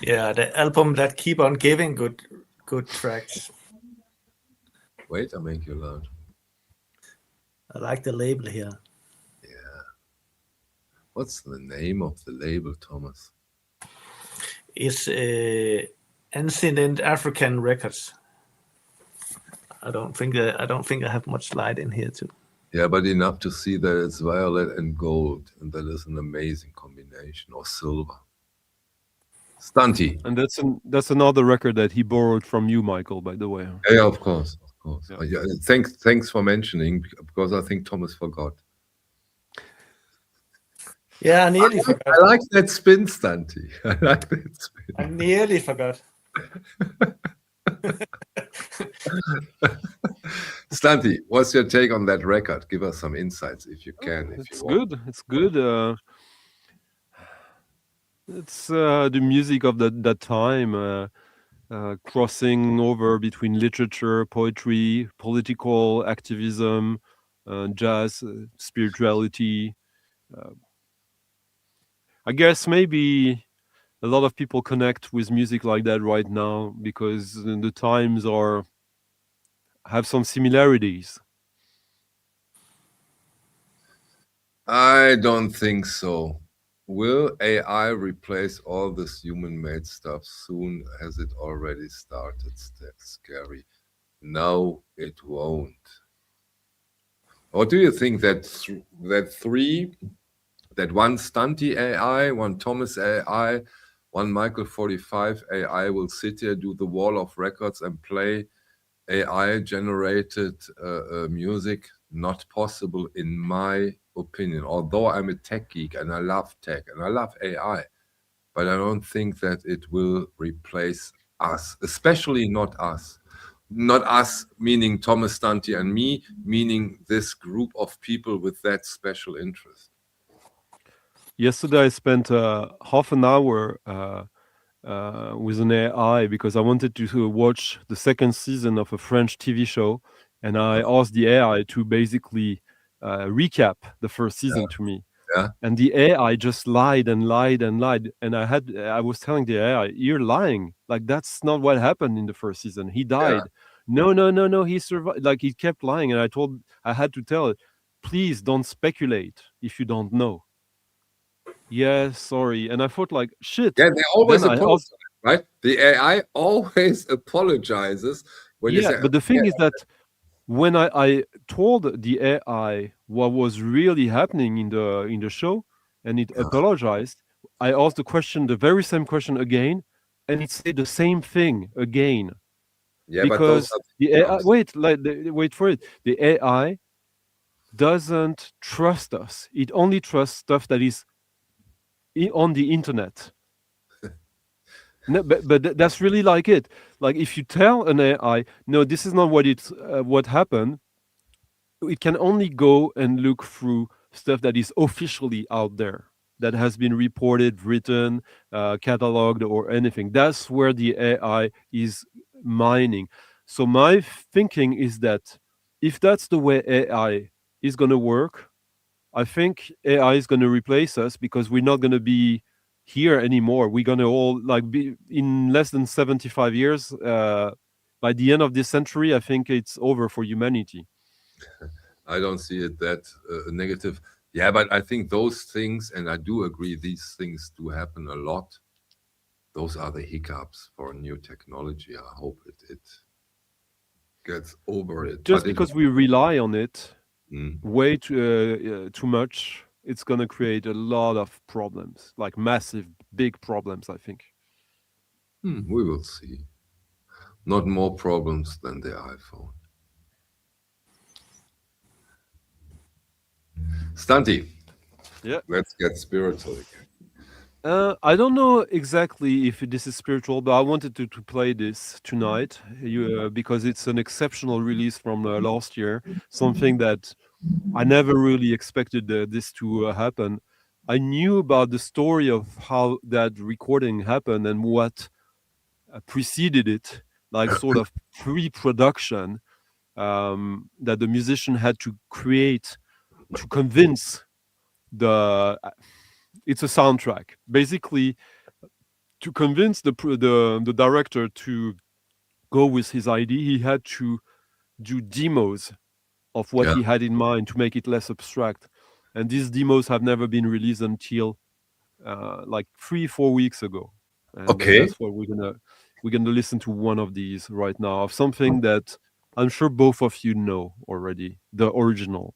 Yeah, the album that keep on giving good tracks. Wait, I make you loud. I like the label here. What's the name of the label, Thomas? It's Ancient African Records. I don't think I have much light in here too. Yeah, but enough to see that it's violet and gold, and that is an amazing combination, or silver. Stunty. And that's another record that he borrowed from you, Michael, by the way. Yeah, of course. Yeah. Yeah, thanks for mentioning, because I think Thomas forgot. Yeah, I nearly forgot. I like that spin, Stunty. I like that spin. I nearly forgot. Stunty, what's your take on that record? Give us some insights if you can. It's good. It's good. It's the music of that time, crossing over between literature, poetry, political activism, jazz, spirituality. I guess maybe a lot of people connect with music like that right now because the times have some similarities. I don't think so. Will AI replace all this human-made stuff soon? Has it already started? That's scary. No, it won't. Or do you think that one Stunty AI, one Thomas AI, one Michael 45 AI will sit here, do the wall of records and play AI-generated music? Not possible, in my opinion. Although I'm a tech geek and I love tech and I love AI, but I don't think that it will replace us, especially not us. Not us, meaning Thomas Stunty and me, meaning this group of people with that special interest. Yesterday I spent half an hour with an AI because I wanted to watch the second season of a French TV show, and I asked the AI to basically recap the first season to me. Yeah. And the AI just lied and lied and lied, and I was telling the AI, "You're lying. Like that's not what happened in the first season. He died. No. He survived." Like he kept lying, and I had to tell it, "Please don't speculate if you don't know." Yeah, sorry. And I thought like, shit. Yeah, they always Then I apologize, right? The AI always apologizes when you say, but the thing is that when I told the AI what was really happening in the show, and it apologized, I asked the very same question again, and it said the same thing again. yeah, Because but the AI, wait for it. The AI doesn't trust us. It only trusts stuff that is on the internet. No, but that's really like it. Like if you tell an AI, no, this is not what happened, it can only go and look through stuff that is officially out there, that has been reported, written, cataloged, or anything. That's where the AI is mining. So my thinking is that if that's the way AI is going to work, I think AI is going to replace us because we're not going to be here anymore. We're going to all be in less than 75 years. By the end of this century, I think it's over for humanity. I don't see it that negative. Yeah, but I think those things, and I do agree, these things do happen a lot. Those are the hiccups for new technology. I hope it gets over it. Just because we rely on it way too much, it's going to create a lot of problems, like massive, big problems, I think. We will see. Not more problems than the iPhone. Stunty. Yeah. Let's get spiritual again. I don't know exactly if this is spiritual, but I wanted to play this tonight because it's an exceptional release from last year, something that I never really expected this to happen. I knew about the story of how that recording happened and what preceded it, like sort of pre-production that the musician had to create to convince it's a soundtrack. Basically, to convince the director to go with his idea, he had to do demos of what he had in mind to make it less abstract. And these demos have never been released until like 3-4 weeks ago. And that's what we're gonna listen to one of these right now, of something that I'm sure both of you know already, the original.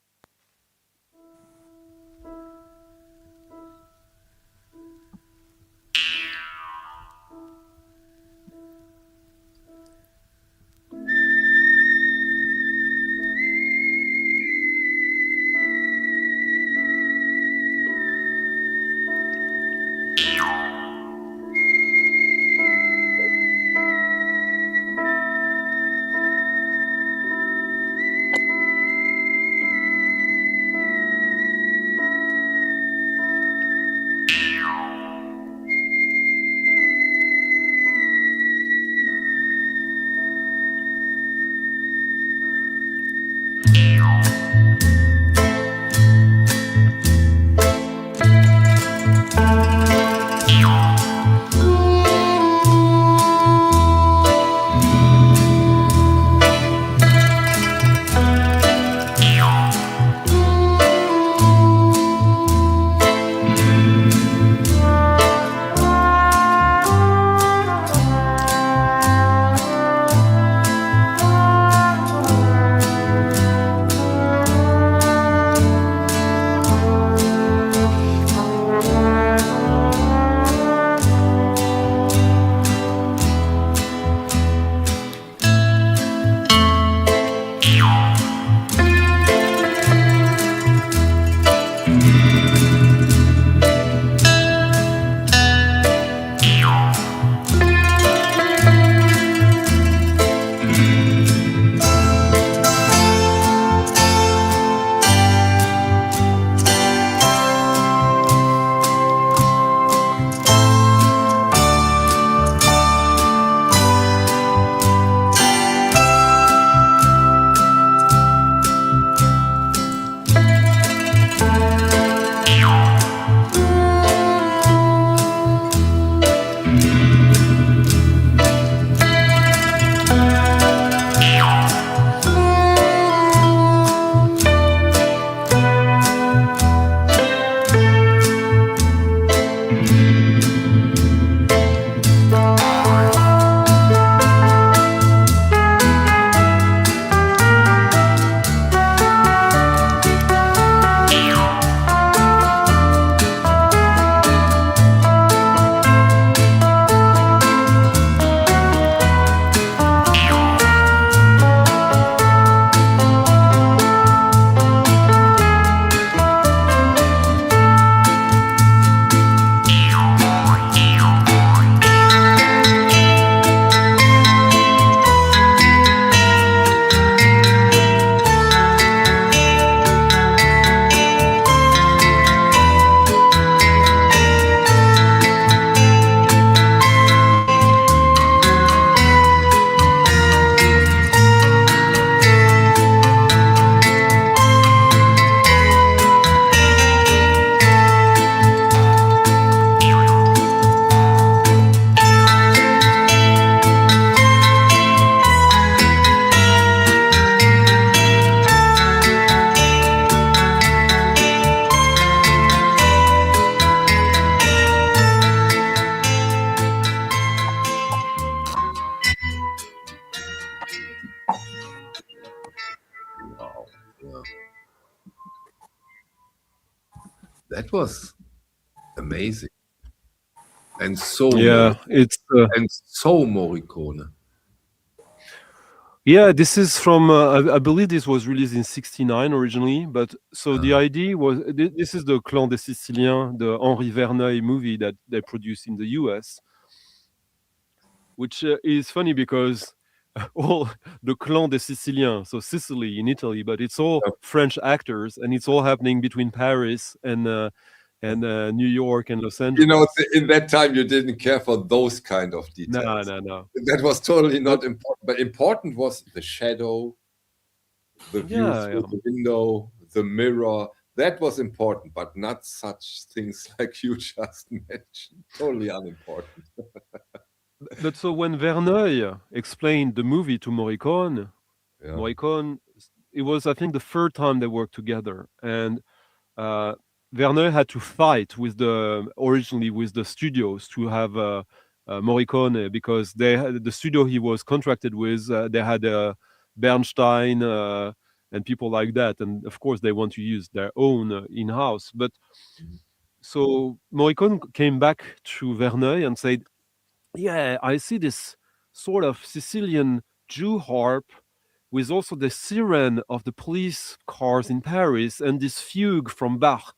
That was amazing. And so and so Morricone. Yeah, this is from I believe this was released in '69 originally, but so the idea was this is the Clan des Siciliens, the Henri Verneuil movie that they produced in the US, which is funny because all the Clan des Siciliens, so Sicily in Italy, but it's all French actors, and it's all happening between Paris and New York and Los Angeles. You know, in that time, you didn't care for those kind of details. No. That was totally not important. But important was the shadow, the view through the window, the mirror, That was important, but not such things like you just mentioned. Totally unimportant. But so when Verneuil explained the movie to Morricone, Yeah. Morricone, it was, I think, the third time they worked together, and Verneuil had to fight with originally with the studios to have Morricone, because they had the studio he was contracted with. They had Bernstein and people like that, and of course they want to use their own in-house. But so Morricone came back to Verneuil and said, "Yeah, I see this sort of Sicilian Jew harp with also the siren of the police cars in Paris and this fugue from Bach."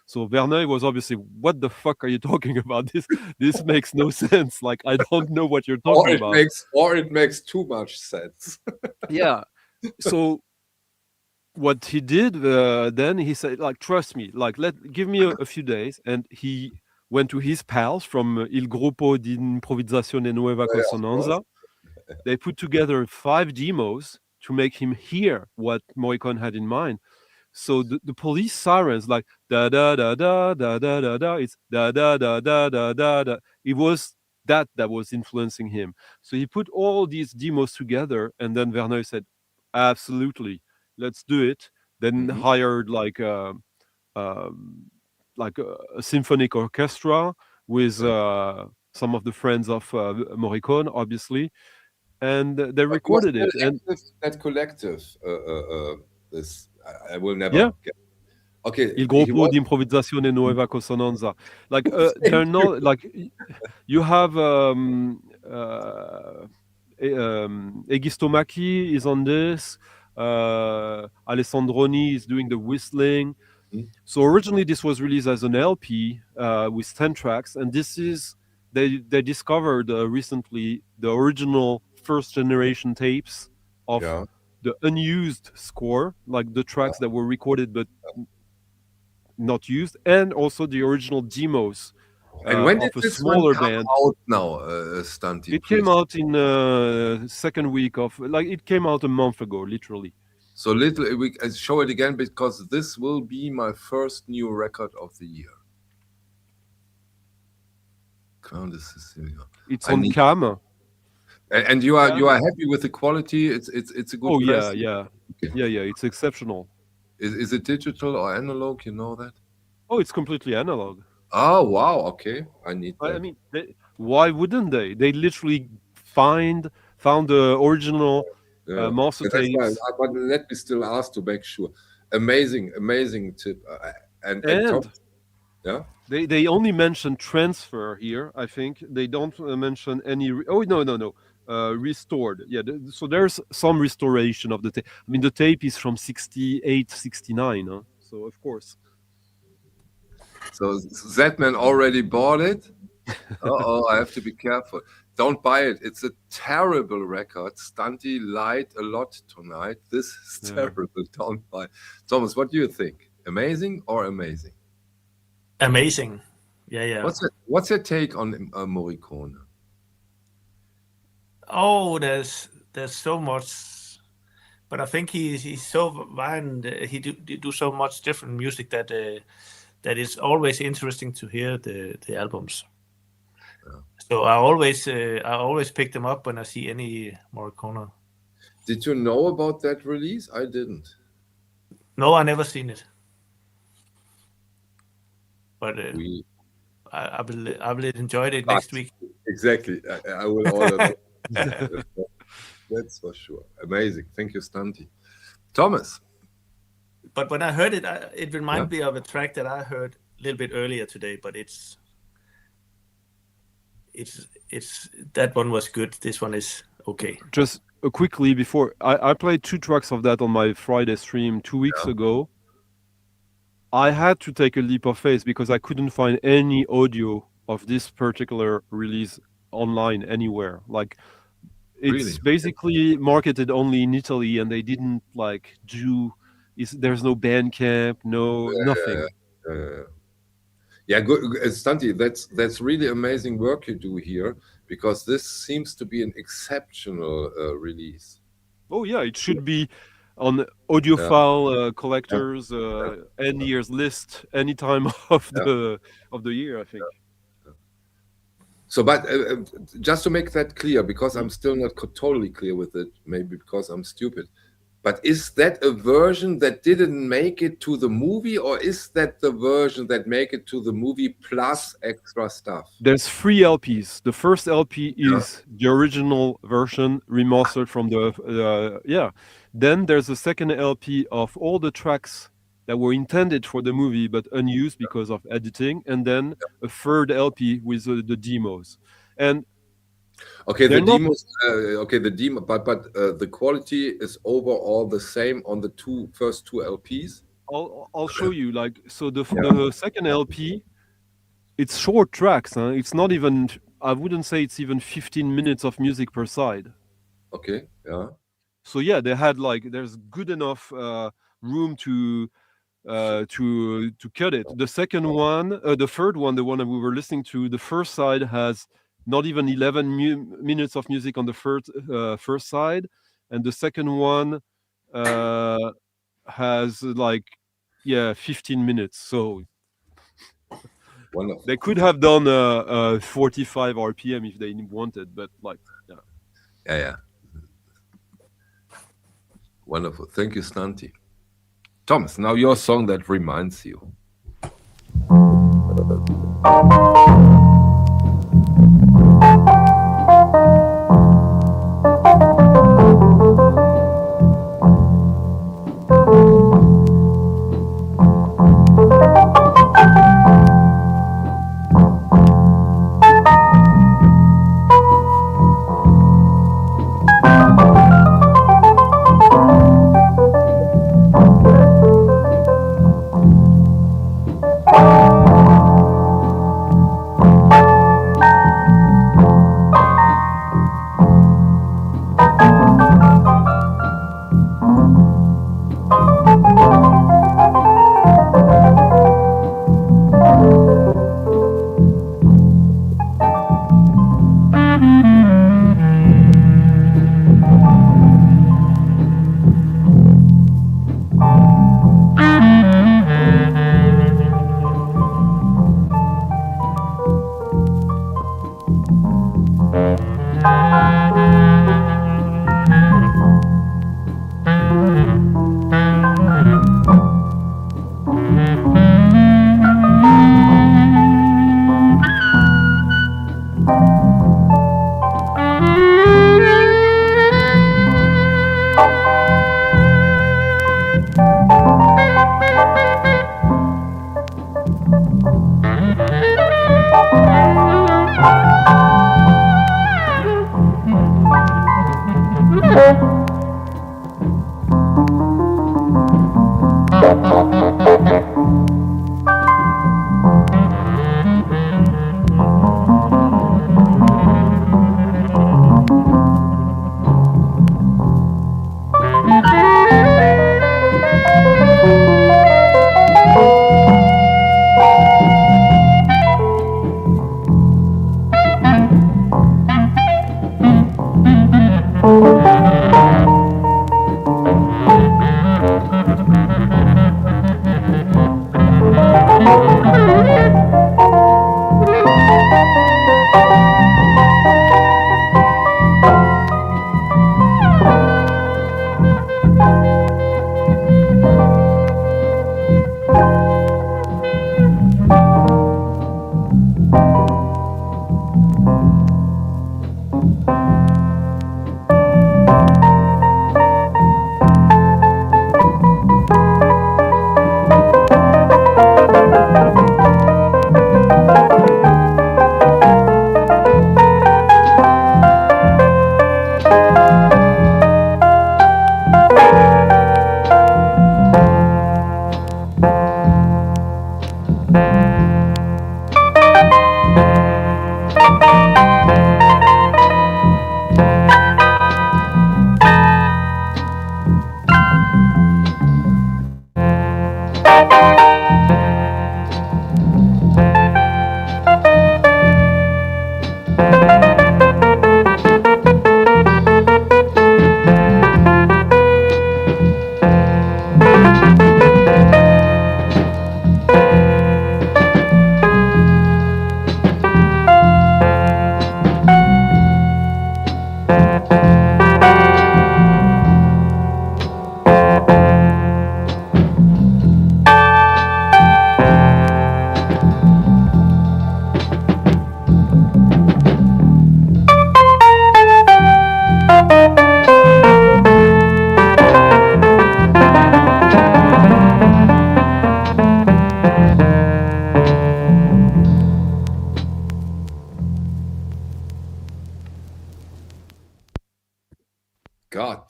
So Verneuil was obviously, "What the fuck are you talking about? This makes no sense. Like, I don't know what you're talking about." Or it makes too much sense. Yeah. So what he did then, he said, like, "Trust me, like, give me a few days," and he went to his pals from Il Gruppo di Improvvisazione Nuova Consonanza. They put together 5 demos to make him hear what Morricone had in mind. So the police sirens, like da da da da da da da da, it's da da da da da da da. It was that was influencing him. So he put all these demos together, and then Verneuil said, "Absolutely, let's do it." Then hired like a symphonic orchestra with some of the friends of Morricone, obviously, and they recorded it. And that collective, this I will never get. Okay, Il Gruppo di Improvvisazione Nuova Consonanza. Like they're not like you have Egistomaki is on this. Alessandroni is doing the whistling. So originally this was released as an LP with 10 tracks, and this is they discovered recently the original first generation tapes of the unused score, like the tracks that were recorded but not used, and also the original demos and when of did a smaller band. Out now, Stanti? It came out in second week of, like, it came out a month ago, literally. So we show it again, because this will be my first new record of the year. Count of Sicilia. It's on Cam. And you are happy with the quality? It's a good. Oh yeah. It's exceptional. Is it digital or analog? You know that? Oh, it's completely analog. Oh wow! Okay, I need that. I mean, why wouldn't they? They literally found the original master tapes. But let me still ask to make sure. Amazing tip. And yeah. They only mention transfer here. I think they don't mention any. No. Restored. Yeah. So there's some restoration of the tape. I mean, the tape is from 68, 69. Huh? So of course. So that man already bought it. I have to be careful. Don't buy it. It's a terrible record. Stanti lied a lot tonight. This is terrible. Don't buy. Thomas, what do you think? Amazing or amazing? Amazing. Yeah. What's your take on Morricone? Oh, there's so much, but I think he's so wide. He do so much different music that is always interesting to hear the albums. Yeah. So I always pick them up when I see any Morricone. Did you know about that release? I didn't. No, I never seen it. But I will enjoy it next week. Exactly. I will order that. That's for sure. Amazing. Thank you, Stanti. Thomas. But when I heard it, it reminded me of a track that I heard a little bit earlier today. But it's that one was good. This one is okay. Just quickly before I played 2 tracks of that on my Friday stream 2 weeks ago. I had to take a leap of faith because I couldn't find any audio of this particular release online anywhere. Like, it's basically marketed only in Italy, and they didn't there's no Bandcamp, nothing. Yeah, good, Stanti. That's really amazing work you do here, because this seems to be an exceptional release. Oh yeah, it should be. on audiophile collectors end year's list any time of the year, I think. So, but just to make that clear, because I'm still not totally clear with it, maybe because I'm stupid, but is that a version that didn't make it to the movie, or is that the version that make it to the movie plus extra stuff? There's 3 LPs. The first LP is the original version remastered from the Then there's a second LP of all the tracks that were intended for the movie but unused because of editing, and then a third LP with the demos. And okay, the demos. The demo, but the quality is overall the same on the first two LPs. I'll show you. Like, so the second LP, it's short tracks. Huh? It's not even. I wouldn't say it's even 15 minutes of music per side. Okay. Yeah. So yeah, they had there's good enough room to cut it. The second one, the third one, the one that we were listening to, the first side has not even 11 minutes of music on the first side, and the second one has 15 minutes. So wonderful. They could have done 45 RPM if they wanted, but yeah. Wonderful. Thank you, Stanti. Thomas, now your song that reminds you.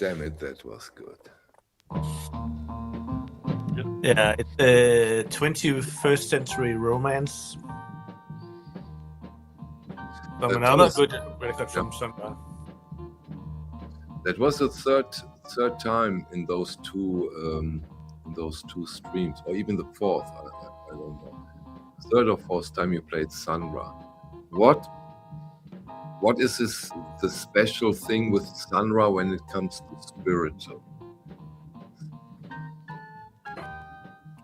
damn it, that was good. Yeah, it's 21st Century Romance. From another Thomas, good record from Sandra. that was the third time in those two streams, or even the fourth. I don't know. Third or fourth time you played Sandra. What is the special thing with Sandra when it comes to spiritual?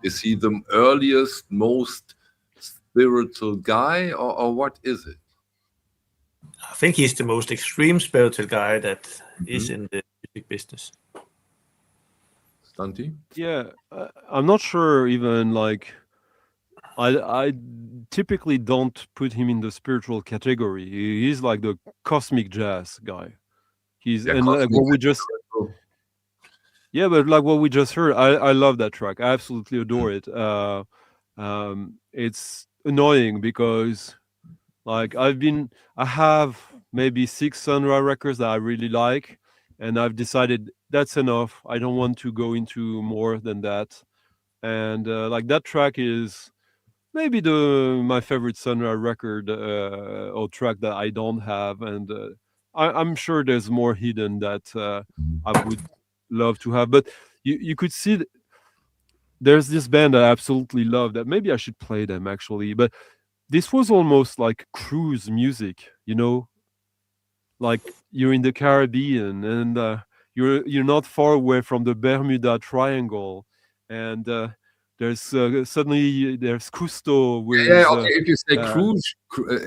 Is he the earliest, most spiritual guy, or what is it? I think he's the most extreme spiritual guy that is in the music business. Stanti? Yeah, I'm not sure even like I typically don't put him in the spiritual category. He's like the cosmic jazz guy. And like what we just but like what we just heard, I love that track. I absolutely adore it. It's annoying because like I have maybe 6 Sunra records that I really like, and I've decided that's enough. I don't want to go into more than that. And like that track is maybe my favorite Sunra record or track that I don't have, and I'm sure there's more hidden that I would love to have. But you could see there's this band I absolutely love that maybe I should play them actually, but this was almost like cruise music, like you're in the Caribbean and you're not far away from the Bermuda Triangle, and there's suddenly there's Cousteau with okay. If you say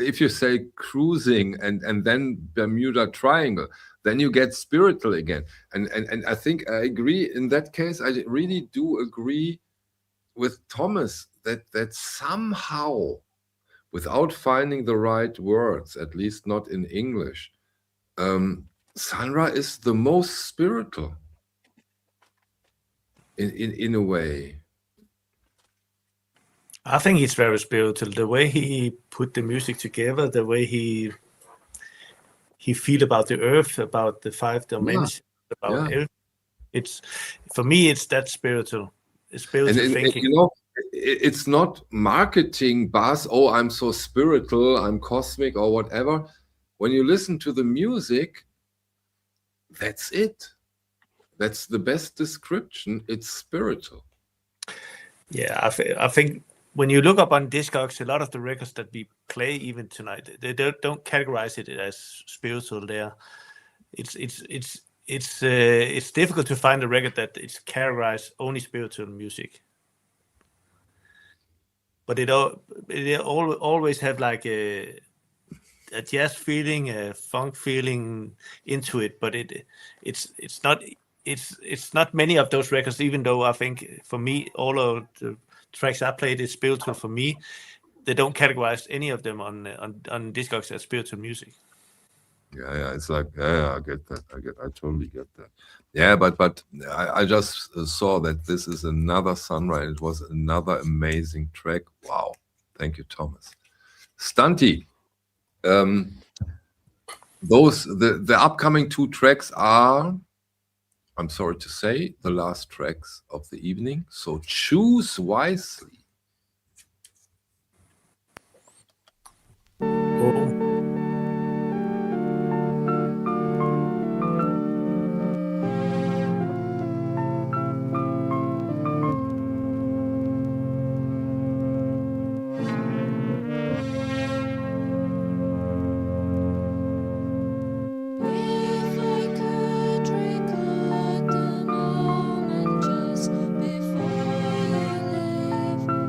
if you say cruising and then Bermuda Triangle, then you get spiritual again. And I think I agree in that case. I really do agree with Thomas that somehow, without finding the right words, at least not in English, Sandra is the most spiritual in a way. I think he's very spiritual. The way he put the music together, the way he feel about the earth, about the 5 dimensions, about everything. It's, for me, it's that spiritual. It's spiritual thinking. It's not marketing buzz. Oh, I'm so spiritual, I'm cosmic or whatever. When you listen to the music, that's it. That's the best description. It's spiritual. Yeah, I think when you look up on Discogs, a lot of the records that we play even tonight, they don't categorize it as spiritual. There, it's difficult to find a record that is categorized only spiritual music. But it always have like a jazz feeling, a funk feeling into it. But it's not many of those records. Even though I think for me, all of the tracks I played is spiritual for me. They don't categorize any of them on Discogs as spiritual music. Yeah, it's like I get that. I totally get that. Yeah, but I just saw that this is another Sunrise. It was another amazing track. Wow, thank you, Thomas. Stanti, the upcoming 2 tracks are, I'm sorry to say, the last tracks of the evening. So choose wisely. Record the moment just before you leave.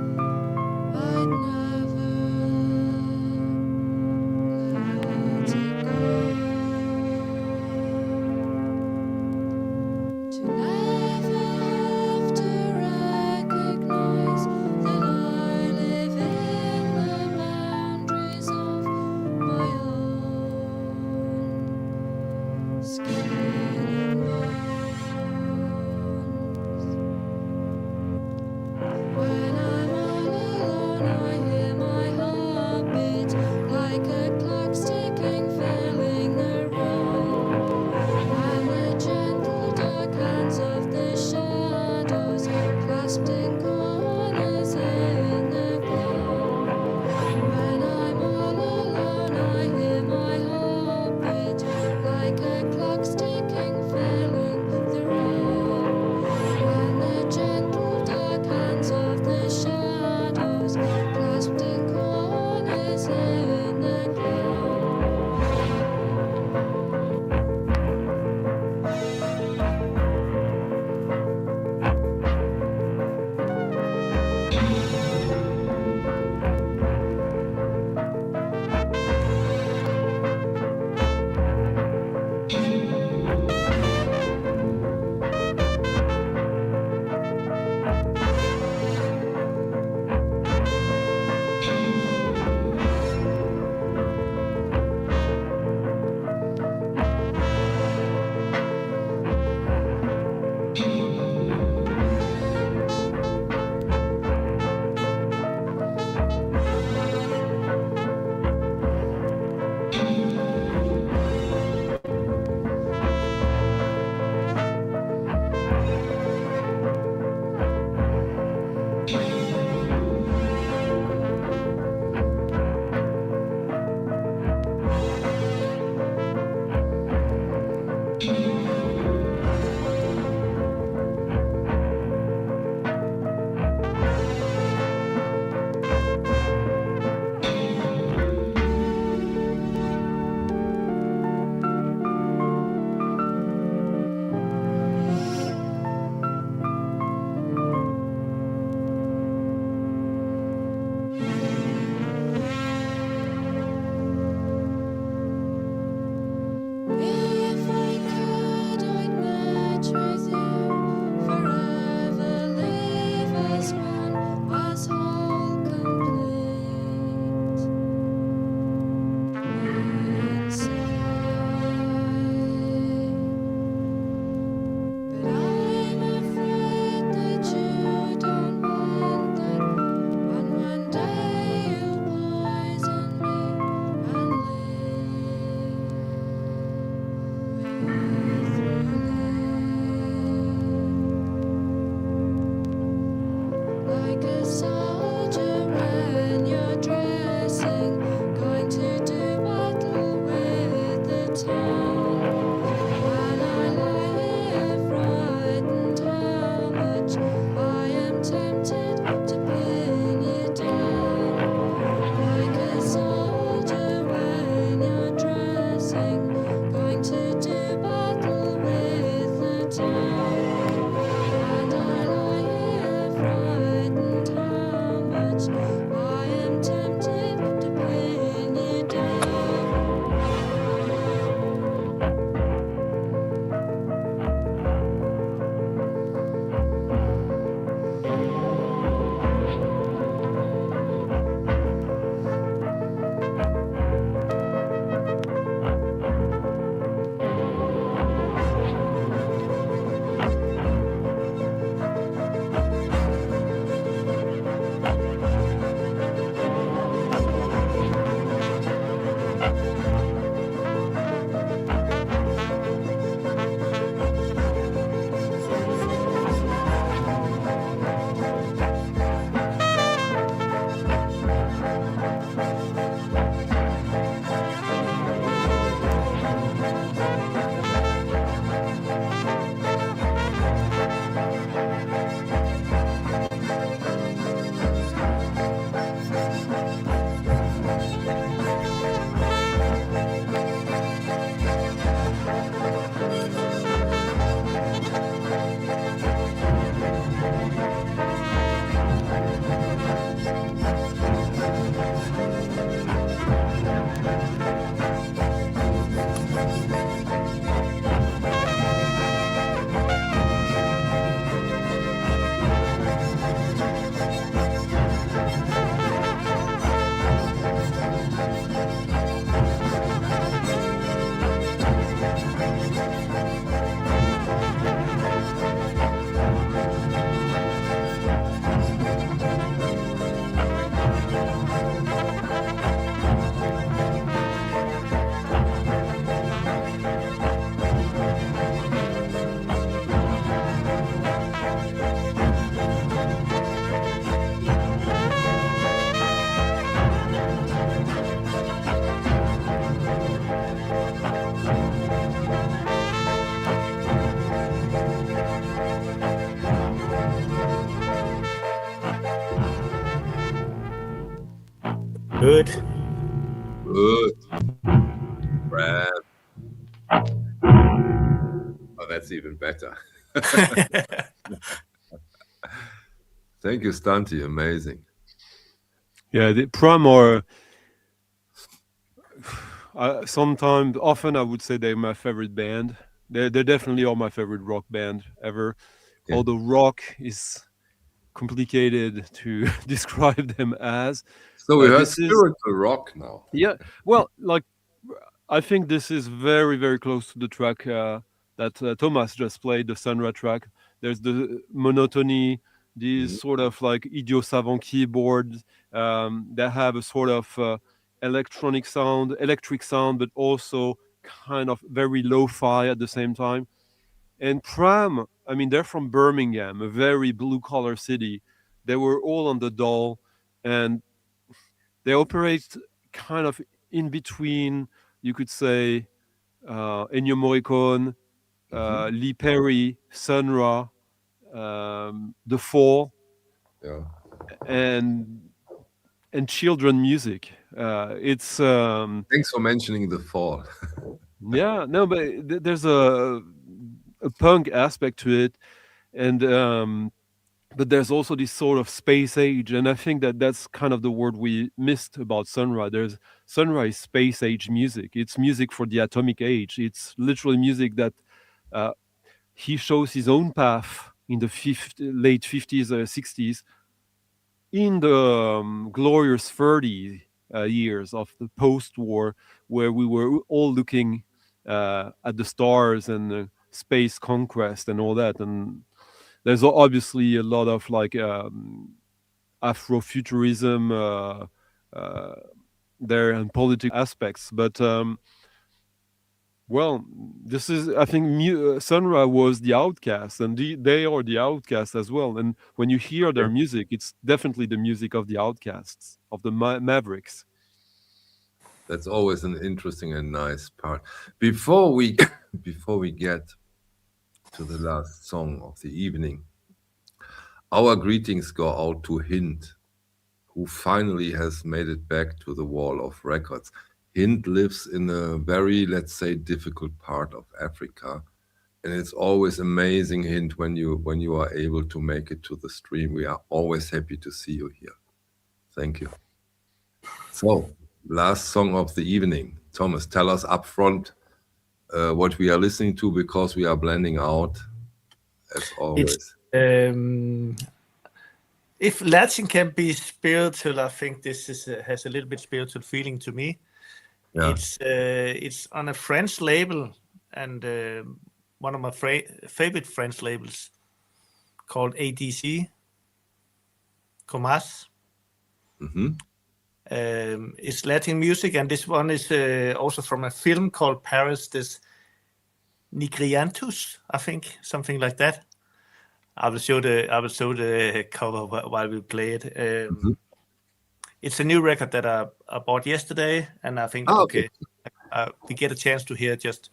Good. Good. Brad. Oh, that's even better. Thank you, Stunty. Amazing. Yeah, the Pram are sometimes, often I would say they're my favorite band. They definitely are my favorite rock band ever. Yeah. Although rock is complicated to describe them as. So we heard This is spiritual rock now. yeah. Well, like I think this is very very close to the track that Thomas just played, the Sunra track. There's the monotony, these sort of like idiot savant keyboards that have a sort of electric sound, but also kind of very lo-fi at the same time. And Pram, I mean, they're from Birmingham, a very blue-collar city. They were all on the dole, and they operate kind of in between, you could say, Ennio Morricone, Lee Perry, Sun Ra, The Fall, Yeah. and children music. It's Thanks for mentioning The Fall. yeah, no, but there's a punk aspect to it, and but there's also this sort of space age, and I think that that's kind of the word we missed about Sunra. There's Sunra is space age music. It's music for the atomic age. It's literally music that he shows his own path in the late 50s or 60s in the glorious 30 years of the post-war, where we were all looking at the stars and space conquest and all that. And there's obviously a lot of like Afrofuturism there and political aspects, but well, this is, I think, Sunra was the outcast, and they are the outcast as well. And when you hear their music, it's definitely the music of the outcasts, of the Mavericks. That's always an interesting and nice part. Before we get to the last song of the evening, our greetings go out to Hind, who finally has made it back to the wall of records. Hind lives in a very, let's say, difficult part of Africa, and it's always amazing, Hind, when you are able to make it to the stream. We are always happy to see you here. Thank you. So, last song of the evening. Thomas, tell us up front what we are listening to, because we are blending out as always. If Latin can be spiritual, I think this has a little bit spiritual feeling to me. Yeah. It's on a French label, and one of my favorite French labels called ADC, Comas. It's Latin music, and this one is also from a film called Paris des Nigriantus, I think, something like that. I will show the cover while we play it. It's a new record that I bought yesterday, and I think we get a chance to hear just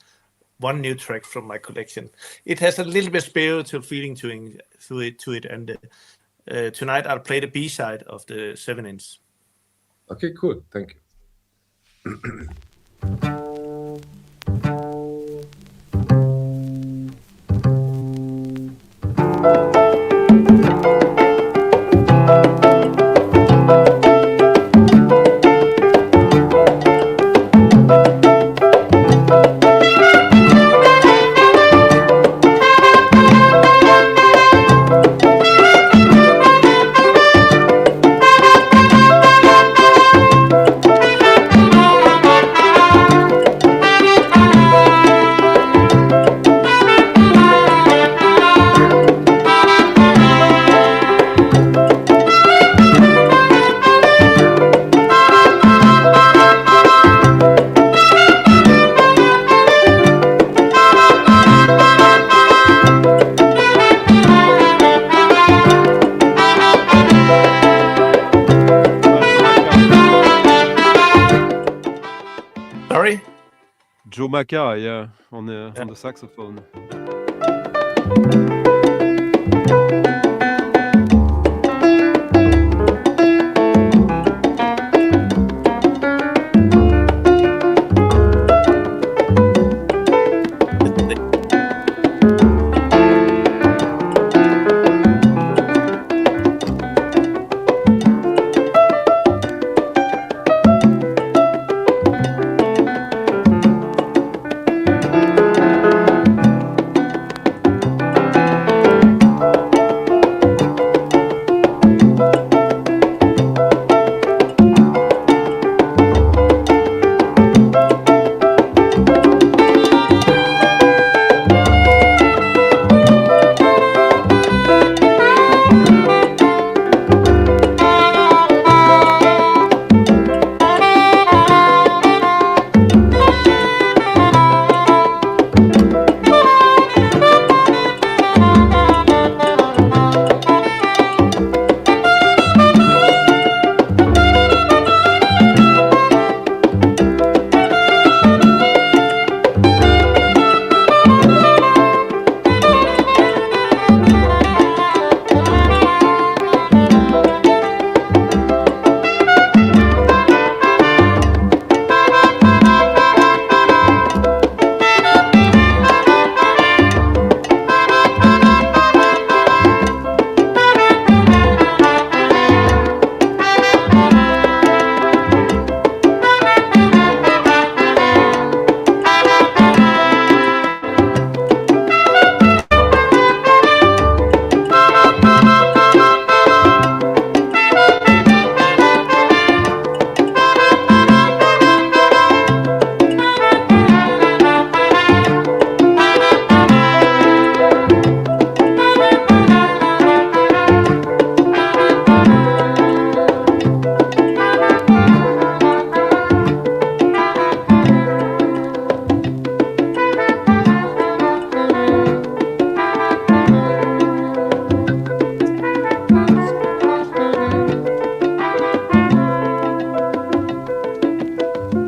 one new track from my collection. It has a little bit spiritual feeling to it, and tonight I'll play the B-side of the 7-inch. Okay, cool. Thank you. Joe Maca, yeah, on the saxophone.